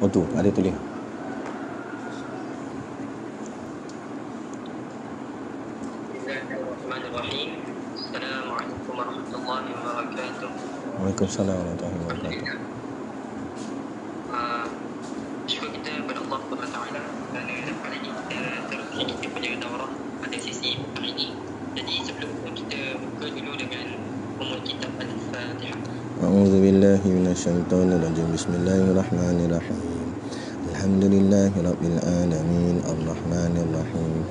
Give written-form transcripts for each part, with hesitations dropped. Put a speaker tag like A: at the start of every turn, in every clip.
A: Oh tu, ada tulis.
B: Bismillahirrahmanirrahim. Assalamualaikum warahmatullahi wabarakatuh.
A: Waalaikumsalam warahmatullahi wabarakatuh.
B: Syukur kita kepada Allah SWT kerana hari ini kita teruskan kita punya daurah pada sesi hari ini. Jadi sebelum kita buka dulu dengan umul kitab Al-Fatihah.
A: A'udzu billahi minasyaitonir rajim. Bismillahirrahmanirrahim. Alhamdulillahirabbil alamin arrahmanir rahim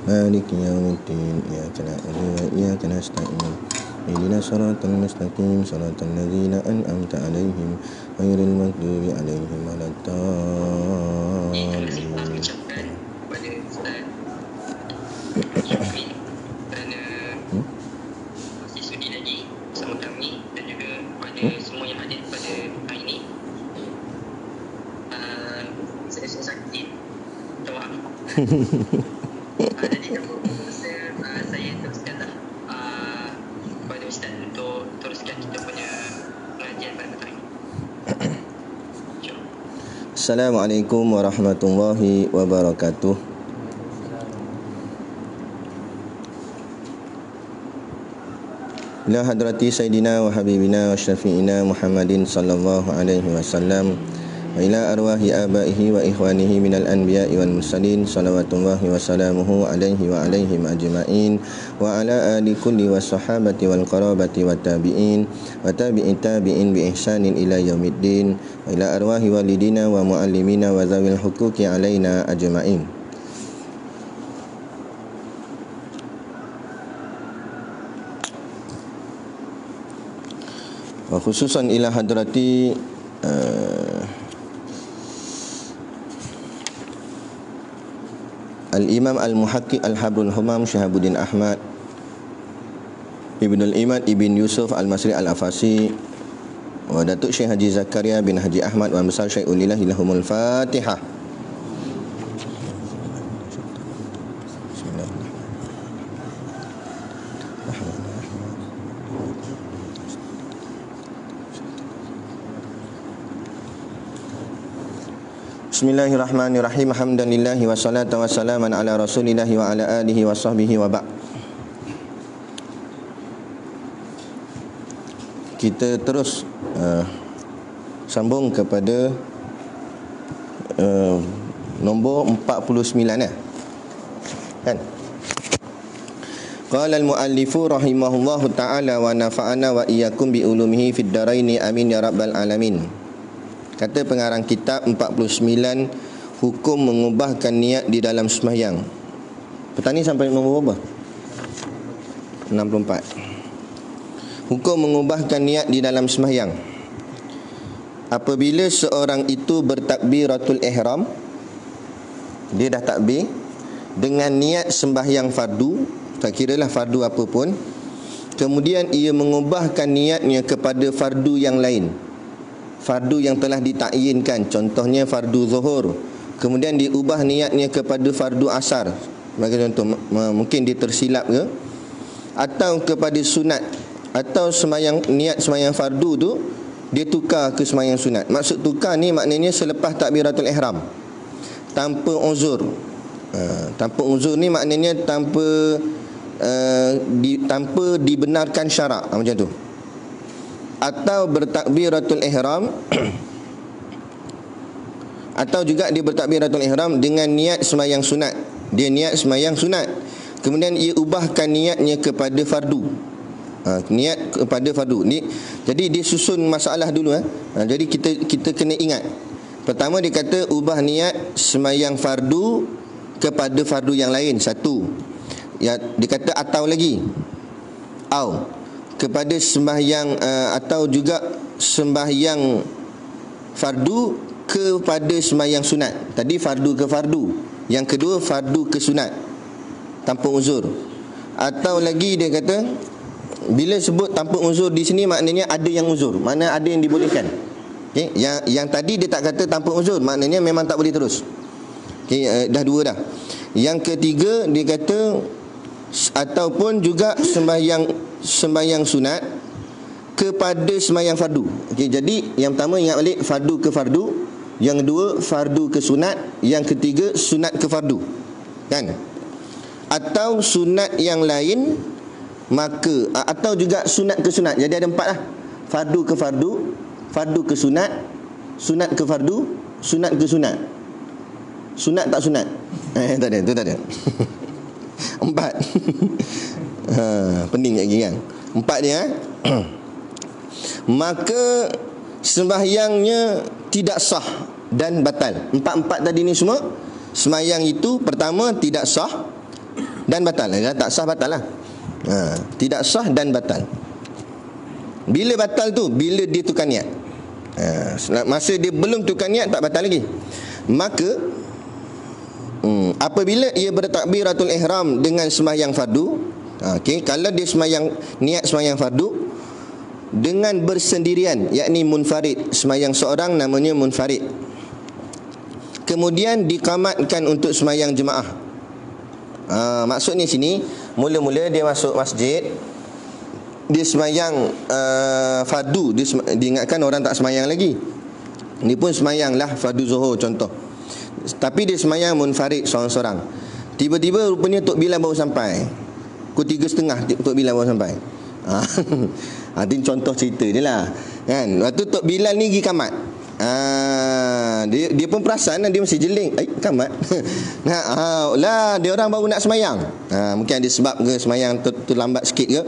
A: maliki yaumiddin iyyaka na'budu wa iyyaka nasta'in ihdinas siratal mustaqim siratal ladzina an'amta 'alaihim ghairil maghdubi 'alaihim waladdallin.
B: Ucapkan kepada Ustaz Syukri kerana masih sudi lagi bersama kami dan juga kepada semua yang hadir pada hari ini. Saya sakit, minta maaf. Jadi saya teruskanlah kepada Ustaz untuk teruskan kita punya pengajian pada petang ini.
A: Assalamualaikum warahmatullahi wabarakatuh. Ila hadrati Sayyidina wa Habibina wa Syafi'ina Muhammadin sallallahu alaihi wasallam wa ila arwahi abaihi wa ikhwanihi minal anbiya'i wal mursalin salawatullahi wa salamuhu alaihi wa alaihim ajma'in wa ala ali kulli wa sahabati wal qarabati wa tabi'in wa tabi'in tabi'in bi ihsanin ila yaumiddin wa ila arwahi walidina wa muallimina wa zawil huquqi alaina ajma'in. Wa khususan ila hadrati Al-Imam Al-Muhaqqiq Al-Habrul Humam Syahabuddin Ahmad Ibn Al-Imad Ibn Yusuf Al-Masri Al-Afasi wa Datuk Syekh Haji Zakaria bin Haji Ahmad wa Besar Syekh Ulillahi lahumul Fatihah. Bismillahirrahmanirrahim. Alhamdulillahi wassalatu wassalaman ala rasulillahi wa ala alihi wa sahbihi wa ba'd. Kita terus sambung kepada nombor 49 kan? Qala al-muallifu rahimahullahu ta'ala wa nafa'ana wa iyyakum bi ulumihi fid dharaini amin ya rabbal alamin. Kata pengarang kitab 49, hukum mengubahkan niat di dalam sembahyang. Petani sampai nombor berapa? 64. Hukum mengubahkan niat di dalam sembahyang. Apabila seorang itu bertakbiratul ihram, dia dah takbir dengan niat sembahyang fardu, tak kiralah fardu apa pun, kemudian ia mengubahkan niatnya kepada fardu yang lain, fardu yang telah ditakyinkan, contohnya fardu zuhur, kemudian diubah niatnya kepada fardu asar, bagi contoh, mungkin dia tersilap ke, atau kepada sunat, atau niat sembahyang fardu tu dia tukar ke sembahyang sunat. Maksud tukar ni maknanya selepas takbiratul ihram, tanpa uzur. Tanpa uzur ni maknanya tanpa dibenarkan syarak, macam tu. Atau bertakbiratul ihram atau juga dia bertakbiratul ihram dengan niat sembahyang sunat. Dia niat sembahyang sunat, kemudian ia ubahkan niatnya kepada fardu. Niat kepada fardu ni, jadi dia susun masalah dulu. Jadi kita kena ingat. Pertama dia kata ubah niat sembahyang fardu kepada fardu yang lain, satu. Ya, dia kata atau lagi kepada sembahyang atau juga sembahyang fardu kepada sembahyang sunat. Tadi fardu ke fardu, yang kedua fardu ke sunat tanpa uzur. Atau lagi dia kata, bila sebut tanpa uzur di sini maknanya ada yang uzur, makna ada yang dibolehkan. Okey, yang tadi dia tak kata tanpa uzur, maknanya memang tak boleh terus. Okey, dah dua dah. Yang ketiga dia kata ataupun juga sembahyang sunat kepada sembahyang fardu. Okey, jadi yang pertama ingat balik fardu ke fardu, yang kedua fardu ke sunat, yang ketiga sunat ke fardu, kan? Atau sunat yang lain, maka atau juga sunat ke sunat. Jadi ada 4 lah. Fardu ke fardu, fardu ke sunat, sunat ke fardu, sunat ke sunat. Sunat tak sunat? Tak ada, tu tak ada. 4. Pening lagi kan? 4 dia. Maka sembahyangnya tidak sah dan batal. 4 tadi ni semua, sembahyang itu pertama tidak sah dan batal. Tak sah batal lah. Tidak sah dan batal. Bila batal tu? Bila dia tukar niat. Masa dia belum tukar niat tak batal lagi. Maka apabila ia bertakbiratul ihram dengan sembahyang fardu, kalau dia niat sembahyang fardu dengan bersendirian, yakni munfarid, sembahyang seorang namanya munfarid, kemudian dikamatkan untuk sembahyang jemaah. Maksudnya sini, mula-mula dia masuk masjid, dia sembahyang fardu, dia diingatkan orang tak sembahyang lagi, ni pun sembahyanglah fardu zuhur contoh, tapi dia sembahyang munfarid seorang-seorang. Tiba-tiba rupanya Tok Bilal baru sampai, pukul 3.30 Tok Bilal baru sampai. Ini contoh cerita dia lah, kan? Waktu Tok Bilal ni pergi kamat, dia pun perasan, dia mesti jeling, kamat. Dia orang baru nak semayang. Mungkin ada sebab ke semayang terlambat sikit ke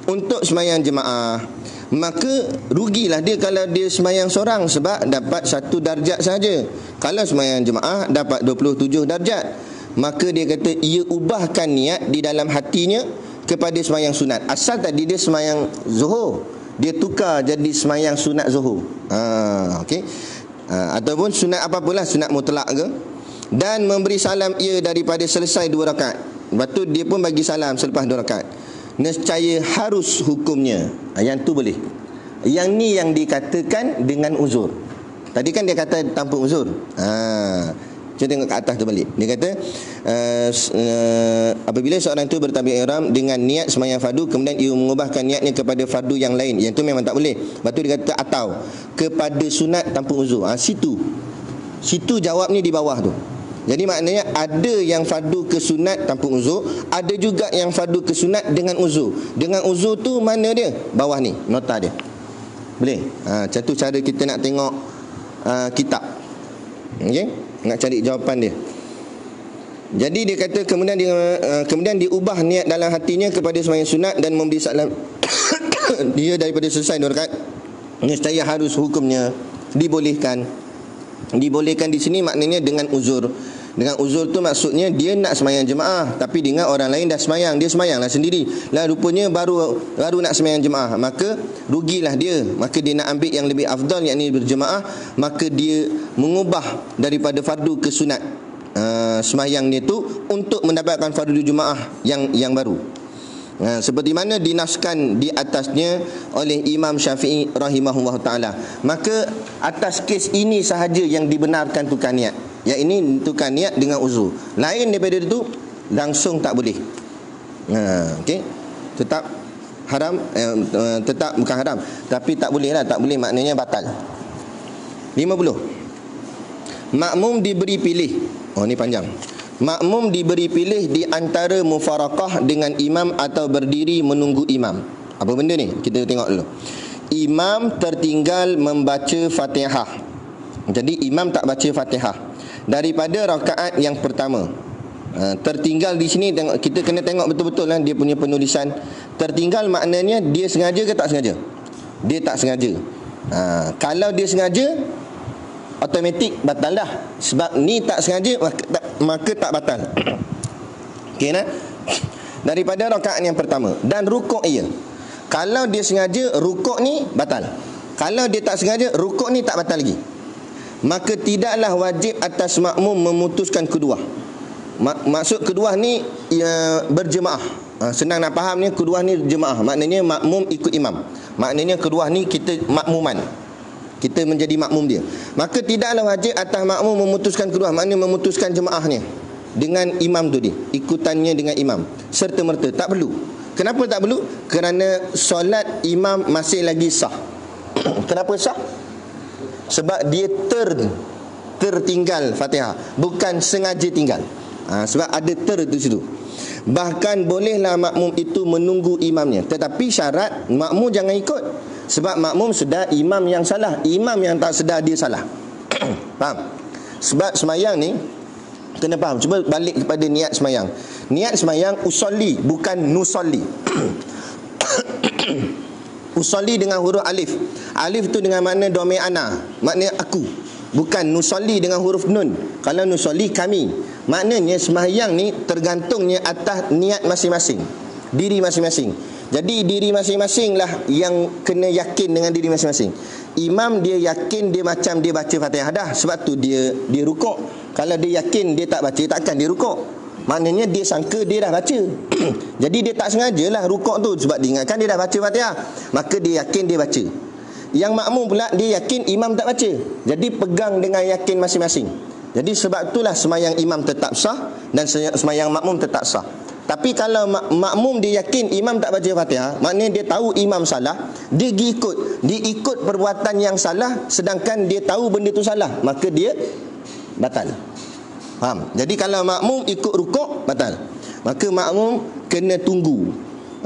A: untuk semayang jemaah. Maka rugilah dia kalau dia semayang seorang, sebab dapat 1 darjat saja. Kalau semayang jemaah dapat 27 darjat. Maka dia kata ia ubahkan niat di dalam hatinya kepada semayang sunat. Asal tadi dia semayang zuhur, dia tukar jadi semayang sunat zuhur. Okey. Ataupun sunat apapalah, sunat mutlak ke, dan memberi salam ia daripada selesai 2 rakaat. Lepas tu dia pun bagi salam selepas 2 rakaat. Nescaya harus hukumnya. Yang tu boleh. Yang ni yang dikatakan dengan uzur. Tadi kan dia kata tanpa uzur. Kita tengok ke atas tu balik. Dia kata apabila seorang itu bertakbir ihram dengan niat sembahyang fardu, kemudian ia mengubahkan niatnya kepada fardu yang lain, yang tu memang tak boleh. Lepas tu dia kata atau kepada sunat tanpa uzur. Situ jawabnya di bawah tu. Jadi maknanya ada yang fardu ke sunat tanpa uzur, ada juga yang fardu ke sunat dengan uzur. Dengan uzur tu mana dia? Bawah ni, nota dia. Boleh? Macam tu cara kita nak tengok kitab. Okey? Nak cari jawapan dia. Jadi dia kata kemudian diubah niat dalam hatinya kepada sembahyang sunat dan memberi salam dia daripada selesai 2 rakaat. Nescaya harus hukumnya dibolehkan. Dibolehkan di sini maknanya dengan uzur. Dengan uzur tu maksudnya dia nak sembahyang jemaah, tapi dengan orang lain dah sembahyang, dia sembahyanglah sendiri. Lah rupanya baru nak sembahyang jemaah, maka rugilah dia. Maka dia nak ambil yang lebih afdal, yakni berjemaah, maka dia mengubah daripada fardu ke sunat sembahyangnya tu untuk mendapatkan fardu jemaah yang baru. Seperti mana dinaskan di atasnya oleh Imam Syafi'i rahimahullah ta'ala. Maka atas kes ini sahaja yang dibenarkan tukar niat, yang ini tukar niat dengan uzur. Lain daripada itu langsung tak boleh. Okey, tetap haram, tetap bukan haram, tapi tak boleh lah. Tak boleh maknanya batal. 50. Makmum diberi pilih. Ni panjang. Makmum diberi pilih di antara mufarakah dengan imam atau berdiri menunggu imam. Apa benda ni? Kita tengok dulu. Imam tertinggal membaca Fatihah. Jadi imam tak baca Fatihah daripada rakaat yang pertama. Tertinggal di sini kita kena tengok betul-betul lah dia punya penulisan. Tertinggal maknanya dia sengaja ke tak sengaja? Dia tak sengaja. Kalau dia sengaja, automatik batal dah. Sebab ni tak sengaja, maka tak batal. Okey nah? Daripada rakaat yang pertama. Dan rukuk ia. Kalau dia sengaja, rukuk ni batal. Kalau dia tak sengaja, rukuk ni tak batal lagi. Maka tidaklah wajib atas makmum memutuskan kedua. Maksud kedua ni berjemaah. Senang nak faham ni, kedua ni jemaah. Maknanya makmum ikut imam. Maknanya kedua ni kita makmuman, kita menjadi makmum dia. Maka tidaklah wajib atas makmum memutuskan kedua, maknanya memutuskan jemaahnya dengan imam tu dia, ikutannya dengan imam serta merta. Tak perlu. Kenapa tak perlu? Kerana solat imam masih lagi sah. Kenapa sah? Sebab dia tertinggal Fatihah, bukan sengaja tinggal. Sebab ada itu situ. Bahkan bolehlah makmum itu menunggu imamnya, tetapi syarat makmum jangan ikut. Sebab makmum sedar imam yang salah, imam yang tak sedar dia salah. Faham? Sebab semayang ni kena faham. Cuba balik kepada niat semayang. Niat semayang usolli, bukan nusolli. Usolli dengan huruf alif. Alif tu dengan makna domain ana, maknanya aku. Bukan nusolli dengan huruf nun. Kalau nusolli kami, maknanya semayang ni tergantungnya atas niat masing-masing, diri masing-masing. Jadi diri masing-masing lah yang kena yakin dengan diri masing-masing. Imam dia yakin dia macam dia baca Fatihah dah, sebab tu dia rukuk. Kalau dia yakin dia tak baca, takkan dia rukuk. Maknanya dia sangka dia dah baca. Jadi dia tak sengajalah rukuk tu, sebab dia ingatkan dia dah baca Fatihah, maka dia yakin dia baca. Yang makmum pula dia yakin imam tak baca, jadi pegang dengan yakin masing-masing. Jadi sebab itulah semayang imam tetap sah dan semayang makmum tetap sah. Tapi kalau makmum dia yakin imam tak baca Fatihah, maknanya dia tahu imam salah, dia ikut perbuatan yang salah, sedangkan dia tahu benda tu salah, maka dia batal. Faham? Jadi kalau makmum ikut rukuk, batal. Maka makmum kena tunggu.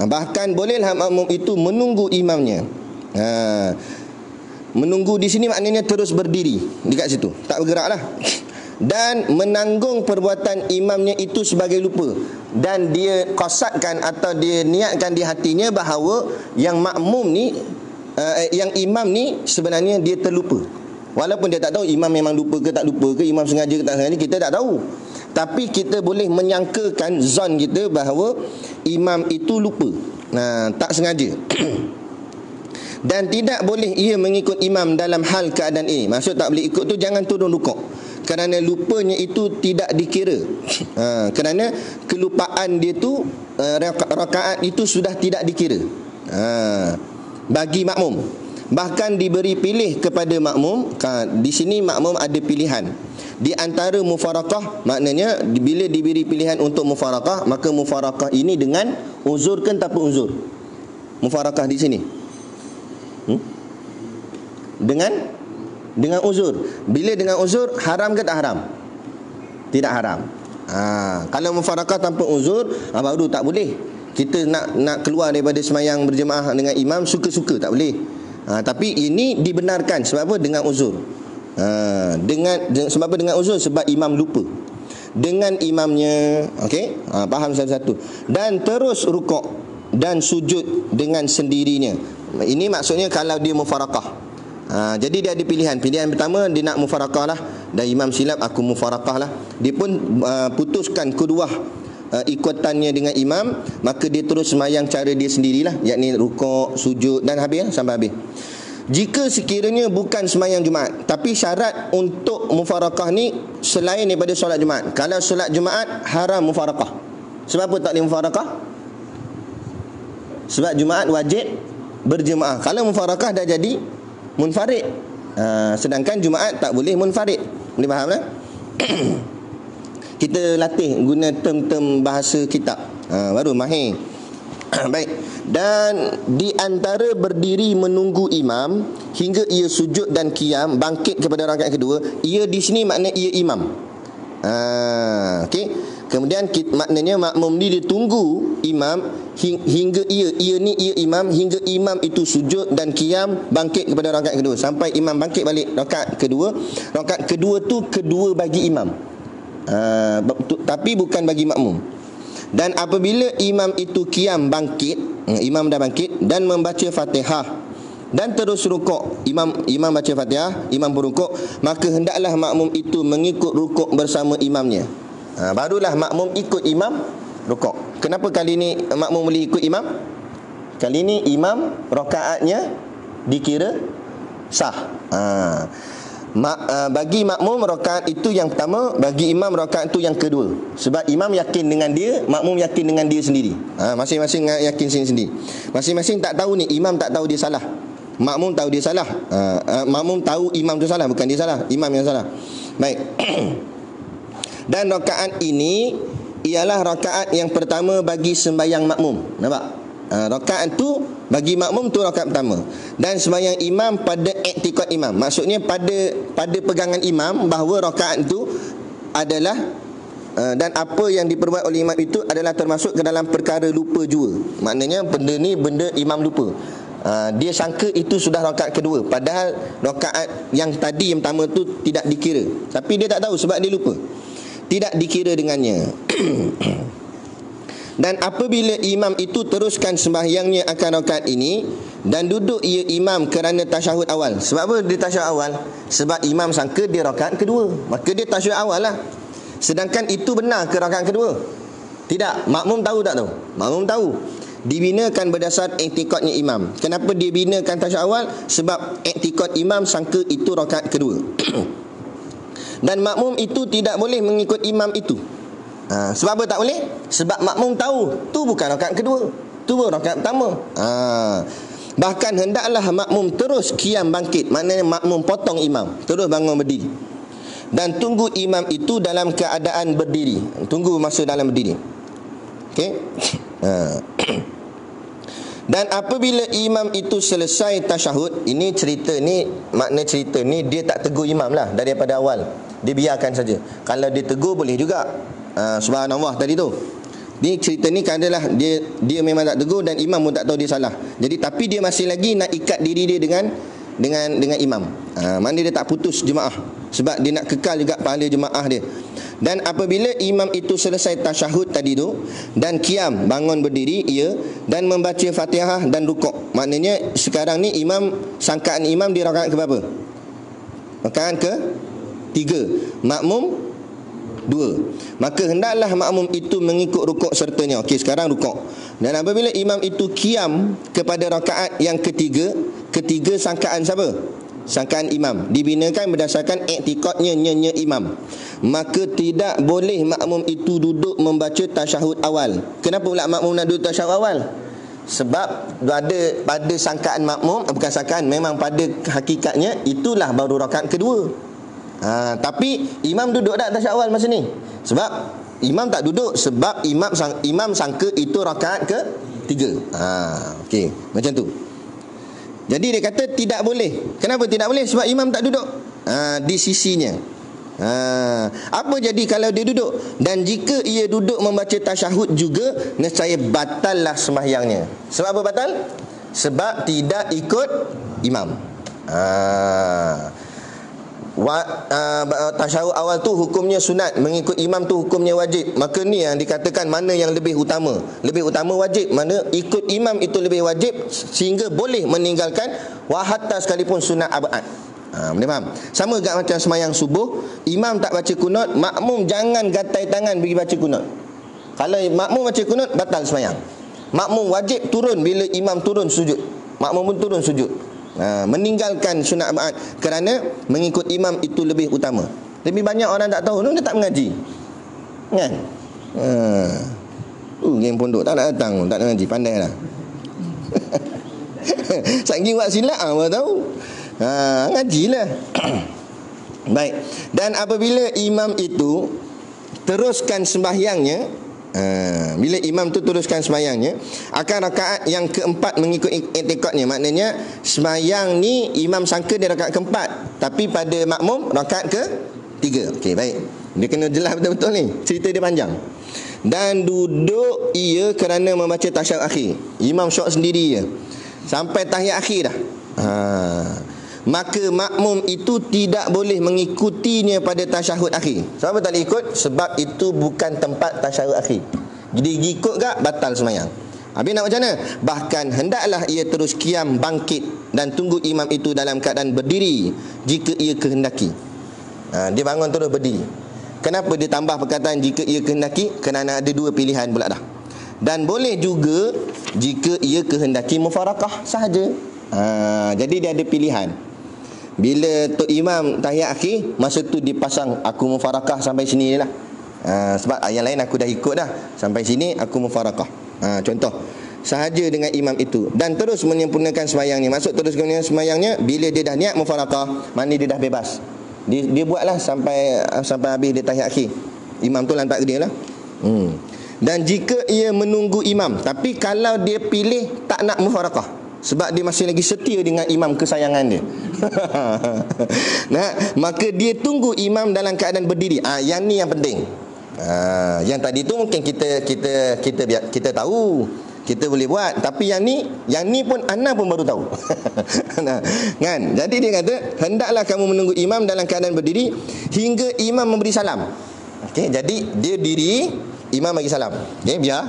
A: Bahkan bolehlah makmum itu menunggu imamnya. Menunggu di sini maknanya terus berdiri dekat situ, tak bergeraklah. Dan menanggung perbuatan imamnya itu sebagai lupa, dan dia qasadkan atau dia niatkan di hatinya bahawa yang makmum ni yang imam ni sebenarnya dia terlupa. Walaupun dia tak tahu imam memang lupa ke tak lupa ke, imam sengaja ke tak sengaja, kita tak tahu. Tapi kita boleh menyangkakan zon kita bahawa imam itu lupa, tak sengaja. Dan tidak boleh ia mengikut imam dalam hal keadaan ini. Maksud tak boleh ikut tu jangan turun rukuk, kerana lupanya itu tidak dikira. Kerana kelupaan dia tu, rakaat itu sudah tidak dikira bagi makmum. Bahkan diberi pilih kepada makmum. Di sini makmum ada pilihan di antara mufarakah. Maknanya bila diberi pilihan untuk mufarakah, maka mufarakah ini dengan uzur ke tanpa uzur? Mufarakah di sini dengan uzur. Bila dengan uzur, haram ke tak haram? Tidak haram. Kalau mufarakah tanpa uzur, baru tak boleh. Kita nak keluar daripada semayang berjemaah dengan imam suka-suka, tak boleh. Tapi ini dibenarkan. Sebab apa? Dengan uzur. Sebab apa dengan uzur? Sebab imam lupa dengan imamnya. Okey, faham satu-satu. Dan terus rukuk dan sujud dengan sendirinya. Ini maksudnya kalau dia mufarakah. Jadi dia ada pilihan. Pilihan pertama, dia nak mufarakah lah, dan imam silap, aku mufarakah lah. Dia pun putuskan kedua ikutannya dengan imam, maka dia terus semayang cara dia sendirilah, yakni rukuk, sujud dan habis sampai habis. Jika sekiranya bukan semayang Jumaat, tapi syarat untuk mufarakah ni selain daripada solat Jumaat. Kalau solat Jumaat haram mufarakah. Sebab apa tak boleh mufarakah? Sebab Jumaat wajib berjemaah. Kalau mufarakah dah jadi munfarid. Sedangkan Jumaat tak boleh munfarid. Boleh faham tak? Kita latih guna term-term bahasa kitab, baru mahir. Baik. Dan di antara berdiri menunggu imam hingga ia sujud dan qiyam, bangkit kepada rakaat kedua, ia di sini makna ia imam. Okey. Kemudian maknanya makmum ni dia tunggu imam hingga ia imam, hingga imam itu sujud dan qiyam, bangkit kepada rakaat kedua, sampai imam bangkit balik rakaat kedua. Rakaat kedua tu kedua bagi imam, tapi bukan bagi makmum. Dan apabila imam itu qiyam, bangkit, imam dah bangkit dan membaca Fatihah dan terus rukuk, imam baca Fatihah, imam berukuk, maka hendaklah makmum itu mengikut rukuk bersama imamnya. Barulah makmum ikut imam rukuk. Kenapa kali ini makmum boleh ikut imam? Kali ini imam rakaatnya dikira sah. Bagi makmum rakaat itu yang pertama, bagi imam rakaat itu yang kedua. Sebab imam yakin dengan dia, makmum yakin dengan dia sendiri. Masing-masing yakin sendiri. Masing-masing tak tahu ni, imam tak tahu dia salah, makmum tahu dia salah. Makmum tahu imam tu salah, bukan dia salah, imam yang salah. Baik. Dan rakaat ini ialah rakaat yang pertama bagi sembahyang makmum. Nampak? Rakaat tu bagi makmum tu rakaat pertama. Dan sembahyang imam pada i'tikad imam. Maksudnya pada pegangan imam bahawa rakaat tu adalah dan apa yang diperbuat oleh imam itu adalah termasuk ke dalam perkara lupa jua. Maknanya benda ni benda imam lupa. Dia sangka itu sudah rakaat kedua, padahal rakaat yang tadi yang pertama tu tidak dikira. Tapi dia tak tahu sebab dia lupa. Tidak dikira dengannya. Dan apabila imam itu teruskan sembahyangnya akan rakaat ini dan duduk ia imam kerana tasyahud awal. Sebab apa dia tasyahud awal? Sebab imam sangka dia rakaat kedua, maka dia tasyahud awal lah. Sedangkan itu benar ke rakaat kedua? Tidak. Makmum tahu tak tahu? Makmum tahu. Dibinakan berdasar i'tikadnya imam. Kenapa dia binakan tasyahud awal? Sebab i'tikad imam sangka itu rakaat kedua. Dan makmum itu tidak boleh mengikut imam itu. Sebab apa tak boleh? Sebab makmum tahu tu bukan rakaat kedua, tu rakaat pertama. Bahkan hendaklah makmum terus qiyam bangkit. Maknanya makmum potong imam, terus bangun berdiri dan tunggu imam itu dalam keadaan berdiri. Tunggu masa dalam berdiri. Okey. Dan apabila imam itu selesai tasyahud, ini cerita ni, makna cerita ni dia tak tegur imam lah daripada awal. Dia biarkan saja. Kalau dia tegur boleh juga. Subhanallah tadi tu. Ni cerita ni kan adalah dia memang tak tegur dan imam pun tak tahu dia salah. Jadi tapi dia masih lagi nak ikat diri dia dengan imam. Mana dia tak putus jemaah, sebab dia nak kekal juga pahala jemaah dia. Dan apabila imam itu selesai tasyahud tadi tu dan qiyam, bangun berdiri ia dan membaca Fatihah dan rukuk. Maknanya sekarang ni imam, sangkaan imam di rakaat ke berapa? Rakaat ke 3, makmum 2. Maka hendaklah makmum itu mengikut rukuk sertanya. Okey, sekarang rukuk. Dan apabila imam itu qiyam kepada rakaat yang ketiga sangkaan siapa? Sangkaan imam. Dibinakan berdasarkan i'tikadnya nya imam. Maka tidak boleh makmum itu duduk membaca tasyahud awal. Kenapa pula makmum nak duduk tasyahud awal? Sebab pada sangkaan makmum, bukan sangkaan, memang pada hakikatnya itulah baru rakaat kedua. Tapi imam duduk tak tasyahud awal masa ni? Sebab imam tak duduk, sebab imam sangka itu rakaat ke 3. Okey, macam tu. Jadi dia kata tidak boleh. Kenapa tidak boleh? Sebab imam tak duduk di sisinya. Apa jadi kalau dia duduk? Dan jika ia duduk membaca tasyahud juga, nescaya batallah sembahyangnya. Sebab apa batal? Sebab tidak ikut imam. Tasyahud awal tu hukumnya sunat, mengikut imam tu hukumnya wajib. Maka ni yang dikatakan mana yang lebih utama. Lebih utama wajib. Mana ikut imam itu lebih wajib, sehingga boleh meninggalkan hatta sekalipun sunat abad. Boleh faham? Sama juga macam semayang subuh, imam tak baca kunut, makmum jangan gatai tangan pergi baca kunut. Kalau makmum baca kunut, batal semayang. Makmum wajib turun bila imam turun sujud. Makmum pun turun sujud. Meninggalkan sunat abad kerana mengikut imam itu lebih utama. Lebih banyak orang tak tahu, dia tak mengaji kan? Geng pondok tak nak datang, tak nak mengaji, pandai lah. Saking buat silap apa tahu. Ngajilah. Baik. Dan apabila imam itu teruskan sembahyangnya, bila imam tu teruskan sembahyangnya akan rakaat yang keempat mengikut i'tikadnya. Maknanya sembahyang ni imam sangka dia rakaat keempat, tapi pada makmum rakaat ke 3. Okey, baik. Dia kena jelas betul-betul ni. Cerita dia panjang. Dan duduk ia kerana membaca tasyahud akhir. Imam syok sendiri je sampai tahiyat akhir dah. Maka makmum itu tidak boleh mengikutinya pada tasyahud akhir. Sebab apa tak boleh ikut? Sebab itu bukan tempat tasyahud akhir. Jadi ikut tak, batal sembahyang. Habis nak macam mana? Bahkan hendaklah ia terus qiyam bangkit dan tunggu imam itu dalam keadaan berdiri jika ia kehendaki. Dia bangun terus berdiri. Kenapa dia tambah perkataan jika ia kehendaki? Kerana ada dua pilihan pula dah. Dan boleh juga jika ia kehendaki mufarakah sahaja. Jadi dia ada pilihan. Bila Tok Imam tahiyat akhir, masa tu dipasang aku mufarakah sampai sini lah. Sebab yang lain aku dah ikut dah, sampai sini aku mufarakah. Contoh sahaja dengan imam itu dan terus menyempurnakan sembahyangnya. Maksud terus sembahyangnya bila dia dah niat mufarakah, maknanya dia dah bebas. Dia buatlah sampai habis dia tahiyat akhir. Imam tu lantak dia lah. Dan jika ia menunggu imam, tapi kalau dia pilih tak nak mufarakah, sebab dia masih lagi setia dengan imam kesayangan dia. Nah, maka dia tunggu imam dalam keadaan berdiri. Yang ni yang penting. Yang tadi tu mungkin kita tahu, kita boleh buat, tapi yang ni pun ana pun baru tahu. Nah, kan? Jadi dia kata, hendaklah kamu menunggu imam dalam keadaan berdiri hingga imam memberi salam. Okey, jadi dia diri, imam bagi salam. Okey, biar.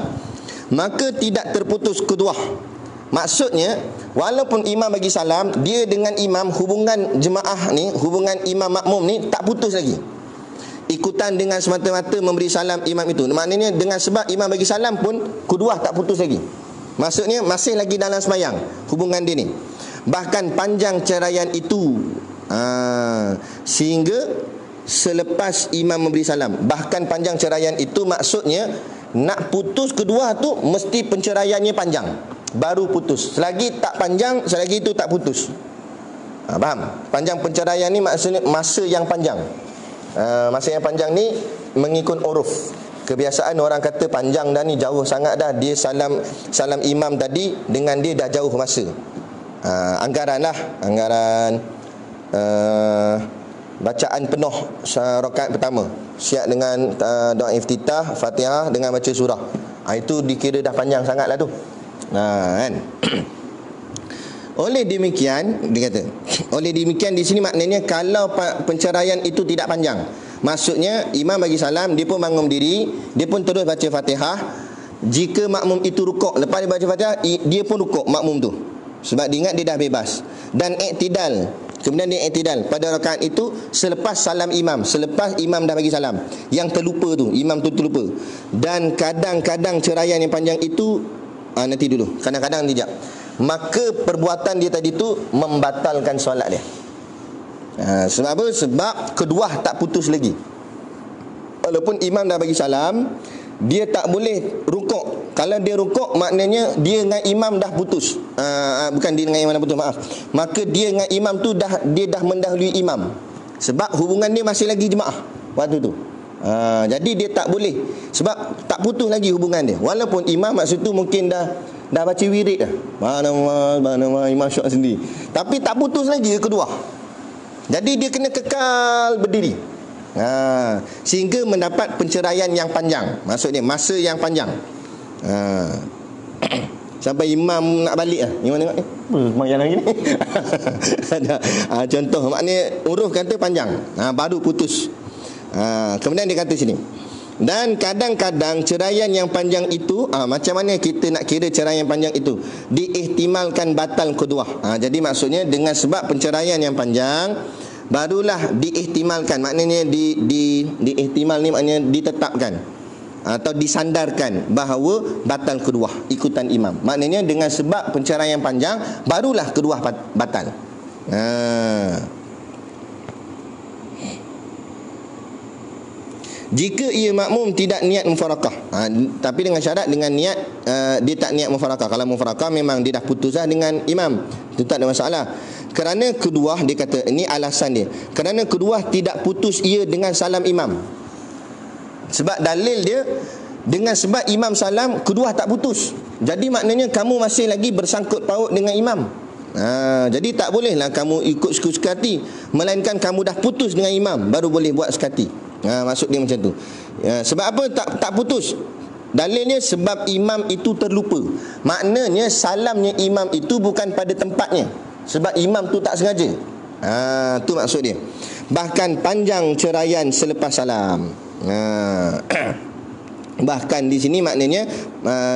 A: Maka tidak terputus kedua. Maksudnya, walaupun imam bagi salam, dia dengan imam, hubungan jemaah ni, hubungan imam makmum ni tak putus lagi. Ikutan dengan semata-mata memberi salam imam itu. Maknanya dengan sebab imam bagi salam pun kedua tak putus lagi. Maksudnya masih lagi dalam sembahyang hubungan dia ni. Bahkan panjang ceraian itu. Sehingga selepas imam memberi salam. Bahkan panjang ceraian itu maksudnya nak putus kedua tu mesti penceraiannya panjang, baru putus. Selagi tak panjang, selagi itu tak putus. Faham? Panjang penceraian ni maksudnya masa yang panjang. Masa yang panjang ni mengikut uruf. Kebiasaan orang kata panjang dah ni, jauh sangat dah. Dia salam imam tadi dengan dia dah jauh masa. Anggaran bacaan penuh rakaat pertama, siap dengan doa iftitah, Fatihah dengan baca surah. Itu dikira dah panjang sangatlah tu. Kan? Oleh demikian, dia kata, oleh demikian di sini maknanya kalau penceraian itu tidak panjang. Maksudnya imam bagi salam, dia pun bangun diri, dia pun terus baca Fatihah. Jika makmum itu rukuk, lepas dia baca Fatihah, dia pun rukuk makmum tu. Sebab dia ingat dia dah bebas. Dan iktidal, kemudian dia iktidal pada rakaat itu selepas salam imam, selepas imam dah bagi salam. Yang terlupa tu, imam tu terlupa. Dan kadang-kadang ceraian yang panjang itu nanti dulu, kadang-kadang dijak. Maka perbuatan dia tadi tu membatalkan solat dia. Sebab apa? Sebab kedua tak putus lagi. Walaupun imam dah bagi salam, dia tak boleh rukuk. Kalau dia rukuk maknanya dia dengan imam dah putus. Bukan dia dengan imam dah putus, maaf. Maka dia dengan imam tu dia dah mendahului imam. Sebab hubungan dia masih lagi jemaah waktu tu. Jadi dia tak boleh, sebab tak putus lagi hubungan dia. Walaupun imam maksud tu mungkin dah baca wirid dah. Mana imam syok sendiri. Tapi tak putus lagi kedua. Jadi dia kena kekal berdiri. Sehingga mendapat penceraian yang panjang. Maksudnya masa yang panjang. Sampai imam nak balik lah. Imam tengok semayang lagi ni. Contoh, maknanya uruf kata panjang, baru putus. Kemudian dia kata sini, dan kadang-kadang ceraian yang panjang itu, macam mana kita nak kira ceraian yang panjang itu? Diihtimalkan batal kedua. Jadi maksudnya dengan sebab penceraian yang panjang, barulah diihtimalkan. Maknanya diihtimal ni maknanya ditetapkan atau disandarkan bahawa batal kedua ikutan imam. Maknanya dengan sebab penceraian yang panjang, barulah kedua batal. Jika ia makmum tidak niat mufarakah, tapi dengan syarat, dengan niat dia tak niat mufarakah. Kalau mufarakah memang dia dah putus dengan imam, itu tak ada masalah. Kerana kedua, dia kata ini alasan dia, kerana kedua tidak putus ia dengan salam imam. Sebab dalil dia, dengan sebab imam salam, kedua tak putus. Jadi maknanya kamu masih lagi bersangkut paut dengan imam. Jadi tak bolehlah kamu ikut suka-suka hati, melainkan kamu dah putus dengan imam baru boleh buat sekati. Maksud dia macam tu. Sebab apa tak putus? Dalilnya sebab imam itu terlupa. Maknanya salamnya imam itu bukan pada tempatnya, sebab imam tu tak sengaja. Tu maksud dia. Bahkan panjang ceraian selepas salam. Bahkan di sini maknanya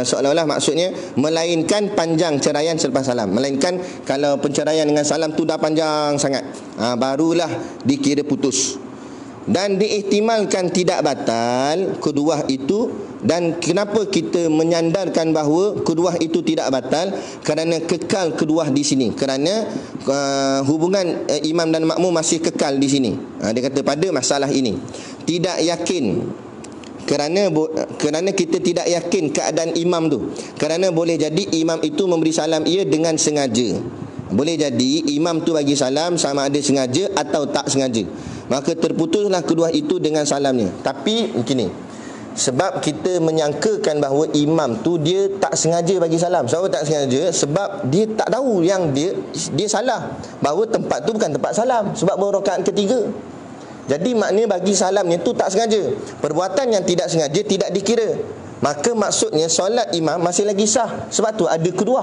A: seolah-olah maksudnya melainkan panjang ceraian selepas salam. Melainkan kalau penceraian dengan salam tu dah panjang sangat, barulah dikira putus. Dan diihtimalkan tidak batal kedua itu. Dan kenapa kita menyandarkan bahawa kedua itu tidak batal? Kerana kekal kedua di sini. Kerana hubungan imam dan makmum masih kekal di sini. Dia kata pada masalah ini tidak yakin. Kerana kita tidak yakin keadaan imam tu. Kerana boleh jadi imam itu memberi salam ia dengan sengaja. Boleh jadi imam tu bagi salam sama ada sengaja atau tak sengaja. Maka terputuslah kedua itu dengan salamnya. Tapi begini, Sebab kita menyangkakan bahawa imam tu dia tak sengaja bagi salam. Sebab tak sengaja? Sebab dia tak tahu yang dia salah, bahawa tempat tu bukan tempat salam, sebab baru rakaat ketiga. Jadi maknanya bagi salamnya tu tak sengaja. Perbuatan yang tidak sengaja tidak dikira. Maka maksudnya solat imam masih lagi sah. Sebab tu ada kedua.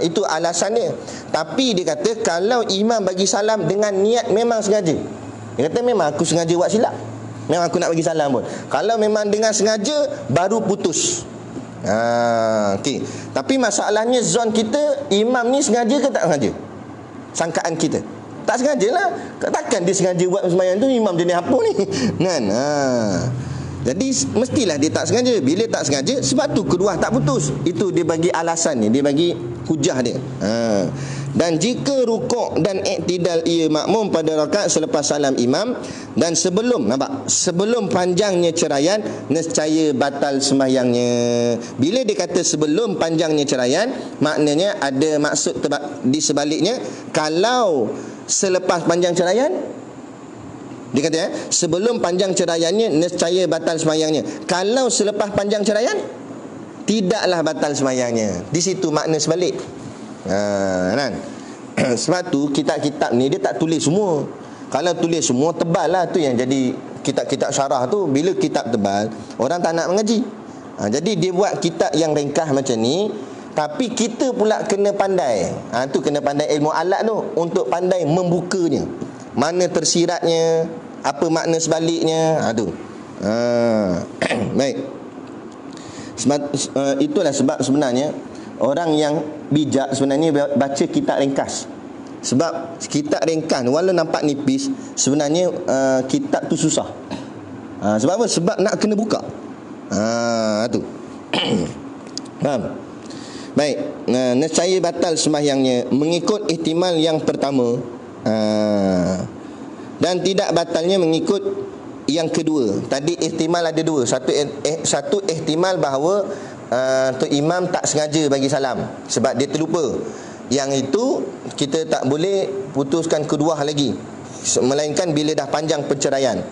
A: Itu alasannya. Tapi dia kata kalau imam bagi salam dengan niat memang sengaja, dia kata memang aku sengaja buat silap, memang aku nak bagi salam pun. Kalau memang dengan sengaja, baru putus. Okay. Tapi masalahnya zon kita, imam ni sengaja ke tak sengaja? Sangkaan kita tak sengaja lah. Takkan dia sengaja buat sembahyang tu, imam jenis apa ni? Kan? Jadi mestilah dia tak sengaja. Bila tak sengaja, sebab tu kedua tak putus. Itu dia bagi alasan ni, dia bagi hujah dia. Dan jika rukuk dan iktidal ia makmum pada rakaat selepas salam imam dan sebelum, nampak, sebelum panjangnya ceraian, nescaya batal sembahyangnya. Bila dia kata sebelum panjangnya ceraian, maknanya ada maksud di sebaliknya. Kalau selepas panjang ceraian, dia kata sebelum panjang ceraiannya nescaya batal sembahyangnya. Kalau selepas panjang ceraian, tidaklah batal sembahyangnya. Di situ makna sebalik. Kan? Sebab tu kitab-kitab ni dia tak tulis semua. Kalau tulis semua, tebal lah. Tu yang jadi kitab-kitab syarah tu. Bila kitab tebal, orang tak nak mengaji. Jadi dia buat kitab yang ringkas macam ni, tapi kita pula kena pandai. Tu kena pandai ilmu alat tu, untuk pandai membukanya. Mana tersiratnya, apa makna sebaliknya. Tu baik. Sebab itulah sebab sebenarnya orang yang bijak sebenarnya baca kitab ringkas. Sebab kitab ringkas walau nampak nipis, sebenarnya kitab tu susah. Sebab apa? Sebab nak kena buka. Tu. Faham? Baik. Nescaya batal sembahyangnya mengikut ihtimal yang pertama. Dan tidak batalnya mengikut yang kedua. Tadi ihtimal ada dua. Satu ihtimal bahawa Tok Imam tak sengaja bagi salam sebab dia terlupa. Yang itu kita tak boleh putuskan kedua lagi, melainkan bila dah panjang perceraian.